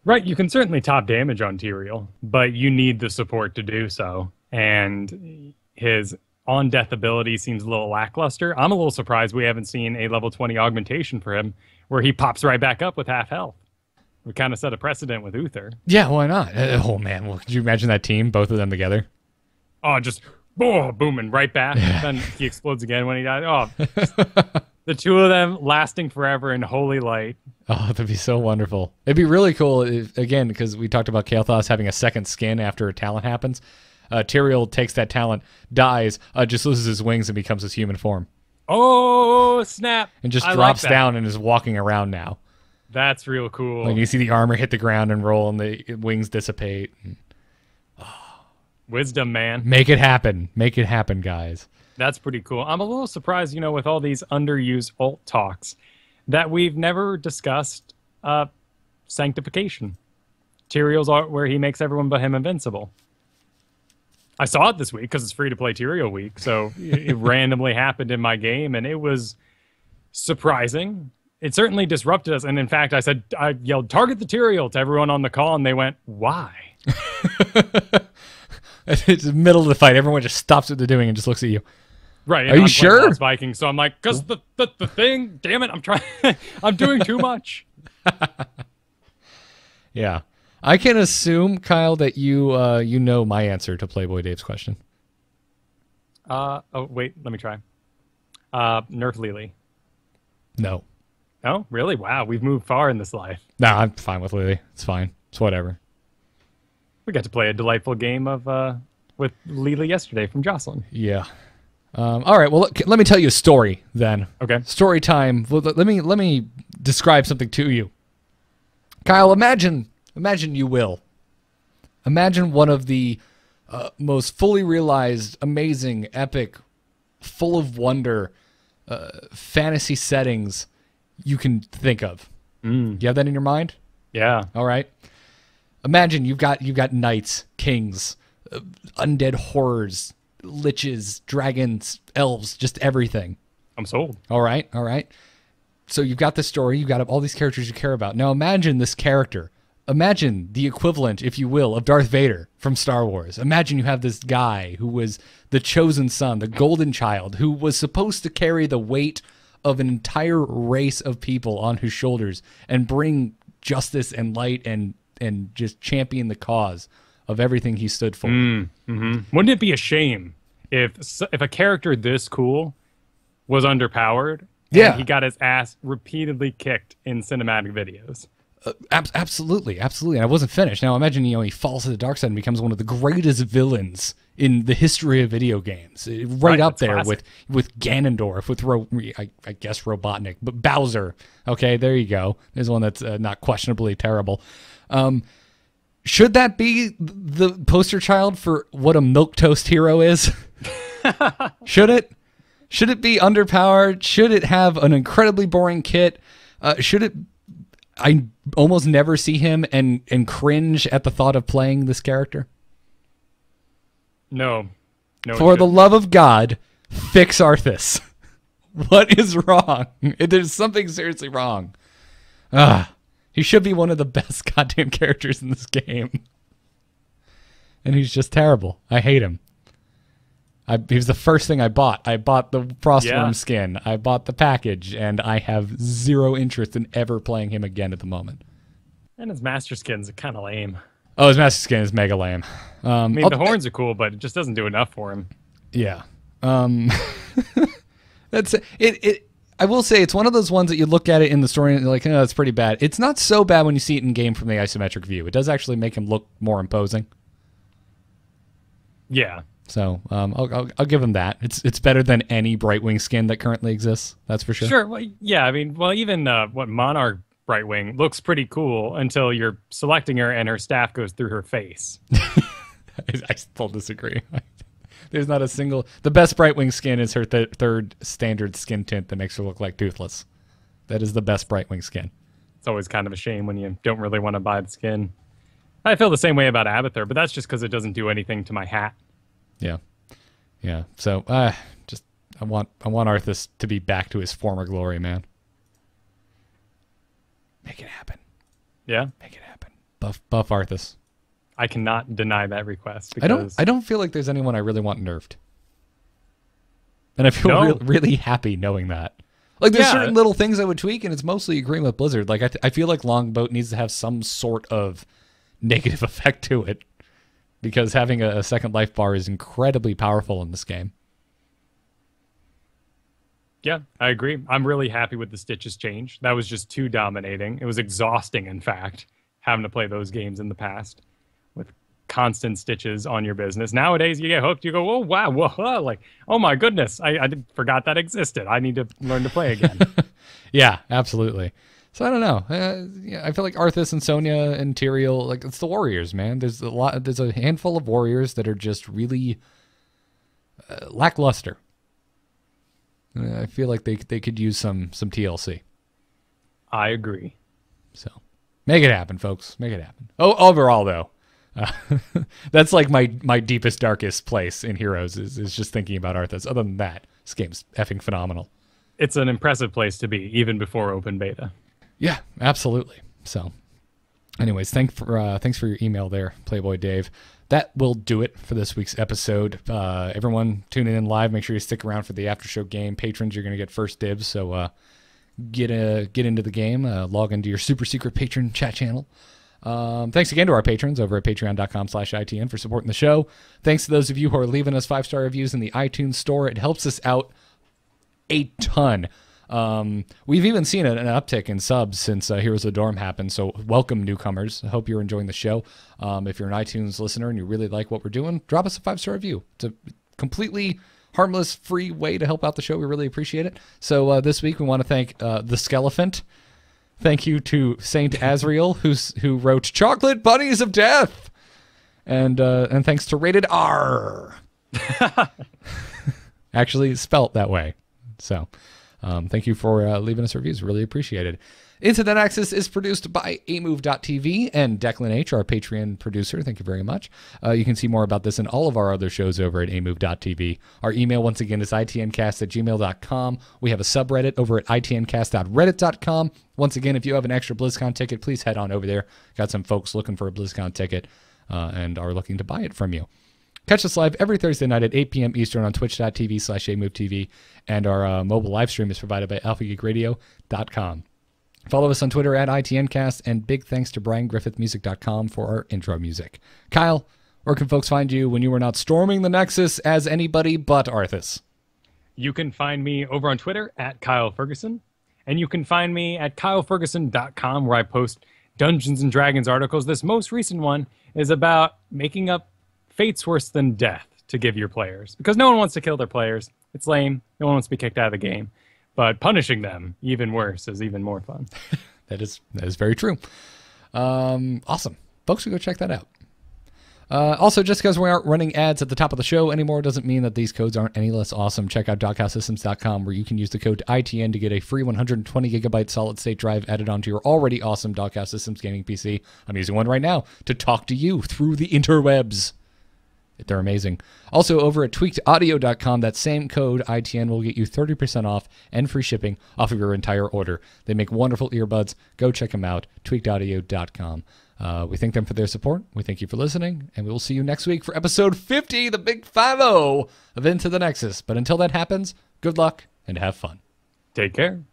Right, you can certainly top damage on Tyrael, but you need the support to do so. And his on-death ability seems a little lackluster. I'm a little surprised we haven't seen a level 20 augmentation for him where he pops right back up with half health. We kind of set a precedent with Uther. Yeah, why not? Oh, man. Well, could you imagine that team, both of them together? Oh, just booming right back. Yeah. Then he explodes again when he dies. Oh, the two of them lasting forever in holy light. Oh, that'd be so wonderful. It'd be really cool, again, because we talked about Kael'thas having a second skin after a talent happens. Tyrael takes that talent, dies, just loses his wings and becomes his human form. Oh, snap. And just drops down and is walking around now. That's real cool. Like you see the armor hit the ground and roll and the wings dissipate. Wisdom, man. Make it happen. Make it happen, guys. That's pretty cool. I'm a little surprised, with all these underused ult talks, that we've never discussed sanctification. Tyrael's art where he makes everyone but him invincible. I saw it this week because it's free to play Tyrael week, so it randomly happened in my game, and it was surprising. It certainly disrupted us, and in fact, I yelled, "Target the Tyrael" to everyone on the call, and they went, "Why?" It's the middle of the fight. Everyone just stops what they're doing and just looks at you. Right. Are you sure? Viking, so I'm like, because the thing, damn it, I'm trying, I'm doing too much. Yeah. I can assume, Kyle, that you know my answer to Playboy Dave's question. Oh, wait, let me try. Nerf Lily. No. Oh, really? Wow, we've moved far in this life. No, I'm fine with Lily. It's fine. It's whatever. We got to play a delightful game of with Lily yesterday from Jocelyn. Yeah. All right. Well, let me tell you a story then. Okay. Story time. Well, let me describe something to you. Kyle, imagine you will. Imagine one of the most fully realized, amazing, epic, full of wonder, fantasy settings you can think of. You have that in your mind? Yeah. All right. Imagine you've got knights, kings, undead horrors, liches, dragons, elves, just everything. I'm sold. All right. So you've got this story. You've got all these characters you care about. Now imagine this character. Imagine the equivalent, if you will, of Darth Vader from Star Wars. Imagine you have this guy who was the chosen son, the golden child, who was supposed to carry the weight of an entire race of people on his shoulders and bring justice and light and just champion the cause of everything he stood for. Wouldn't it be a shame if a character this cool was underpowered and he got his ass repeatedly kicked in cinematic videos? Absolutely. And I wasn't finished. Now imagine, he falls to the dark side and becomes one of the greatest villains in the history of video games. Right up there classic. with Ganondorf, with I guess Robotnik, but Bowser. Okay, there you go. There's one that's not questionably terrible. Should that be the poster child for what a milquetoast hero is? Should it? Should it be underpowered? Should it have an incredibly boring kit? Should it? I almost never see him and cringe at the thought of playing this character. No. For the love of God, fix Arthas. What is wrong? There's something seriously wrong. He should be one of the best goddamn characters in this game. And he's just terrible. I hate him. He was the first thing I bought. I bought the Frostworm skin. I bought the package, and I have zero interest in ever playing him again at the moment. And his master skin's kind of lame. Oh, his master skin is mega lame. The horns are cool, but it just doesn't do enough for him. Yeah. That's it. I will say it's one of those ones that you look at it in the story and you're like, that's pretty bad. It's not so bad when you see it in game from the isometric view. It does actually make him look more imposing. Yeah. So I'll give him that. It's better than any Brightwing skin that currently exists. That's for sure. Sure. Well, yeah. I mean, even what Monarch Brightwing looks pretty cool until you're selecting her and her staff goes through her face. I still disagree. There's not a single. The best Brightwing skin is her third standard skin tint that makes her look like Toothless. That is the best Brightwing skin. It's always kind of a shame when you don't really want to buy the skin. I feel the same way about Abathur, but that's just because it doesn't do anything to my hat. Yeah. So I want Arthas to be back to his former glory, man. Make it happen. Yeah, make it happen. Buff Arthas. I cannot deny that request. Because I don't feel like there's anyone I really want nerfed, and I feel really happy knowing that. Like there's certain little things I would tweak, and it's mostly agreeing with Blizzard. Like I feel like Longboat needs to have some sort of negative effect to it. Because having a second life bar is incredibly powerful in this game. Yeah, I agree. I'm really happy with the Stitches change. That was just too dominating. It was exhausting, in fact, having to play those games in the past with constant Stitches on your business. Nowadays, you get hooked. You go, oh, wow, whoa, like, oh, my goodness. I forgot that existed. I need to learn to play again. Yeah, absolutely. So I don't know. I feel like Arthas and Sonya and Tyrael, like it's the warriors, man. There's a handful of warriors that are just really lackluster. I feel like they could use some TLC. I agree. So make it happen, folks. Make it happen. Oh, overall though, that's like my deepest, darkest place in Heroes is just thinking about Arthas. Other than that, this game's effing phenomenal. It's an impressive place to be, even before open beta. Yeah, absolutely. So, anyways, thanks for your email there, Playboy Dave. That will do it for this week's episode. Everyone tuning in live, make sure you stick around for the after show game. Patrons, you're going to get first dibs. So get into the game. Log into your super secret patron chat channel. Thanks again to our patrons over at patreon.com/ITN for supporting the show. Thanks to those of you who are leaving us 5-star reviews in the iTunes store. It helps us out a ton. We've even seen an uptick in subs since Heroes of the Dorm happened, so welcome newcomers. I hope you're enjoying the show. If you're an iTunes listener and you really like what we're doing, drop us a 5-star review. It's a completely harmless, free way to help out the show. We really appreciate it. So this week we want to thank the Skelephant. Thank you to Saint Azrael, who wrote Chocolate Bunnies of Death. And thanks to Rated R. Actually spelt that way. So... Thank you for leaving us reviews. Really appreciate it. Into the Nexus is produced by amove.tv and Declan H., our Patreon producer. Thank you very much. You can see more about this and all of our other shows over at amove.tv. Our email, once again, is itncast@gmail.com. We have a subreddit over at itncast.reddit.com. Once again, if you have an extra BlizzCon ticket, please head on over there. Got some folks looking for a BlizzCon ticket and are looking to buy it from you. Catch us live every Thursday night at 8 p.m. Eastern on twitch.tv/amovetv, and our mobile live stream is provided by alphageekradio.com. Follow us on Twitter at ITNcast, and big thanks to BrianGriffithMusic.com for our intro music. Kyle, where can folks find you when you are not storming the Nexus as anybody but Arthas? You can find me over on Twitter at Kyle Ferguson, and you can find me at KyleFerguson.com, where I post Dungeons & Dragons articles. This most recent one is about making up fates worse than death to give your players, because no one wants to kill their players. It's lame. No one wants to be kicked out of the game. But punishing them even worse is even more fun. That is very true. Awesome. Folks, go check that out. Also, just because we aren't running ads at the top of the show anymore doesn't mean that these codes aren't any less awesome. Check out doghouse.systems.com, where you can use the code ITN to get a free 120 gigabyte solid-state drive added onto your already awesome Doghouse Systems gaming PC. I'm using one right now to talk to you through the interwebs. They're amazing. Also, over at tweakedaudio.com, that same code, ITN, will get you 30% off and free shipping off of your entire order. They make wonderful earbuds. Go check them out, tweakedaudio.com. We thank them for their support. We thank you for listening, and we will see you next week for episode 50, the big 50 of Into the Nexus. But until that happens, good luck and have fun. Take care.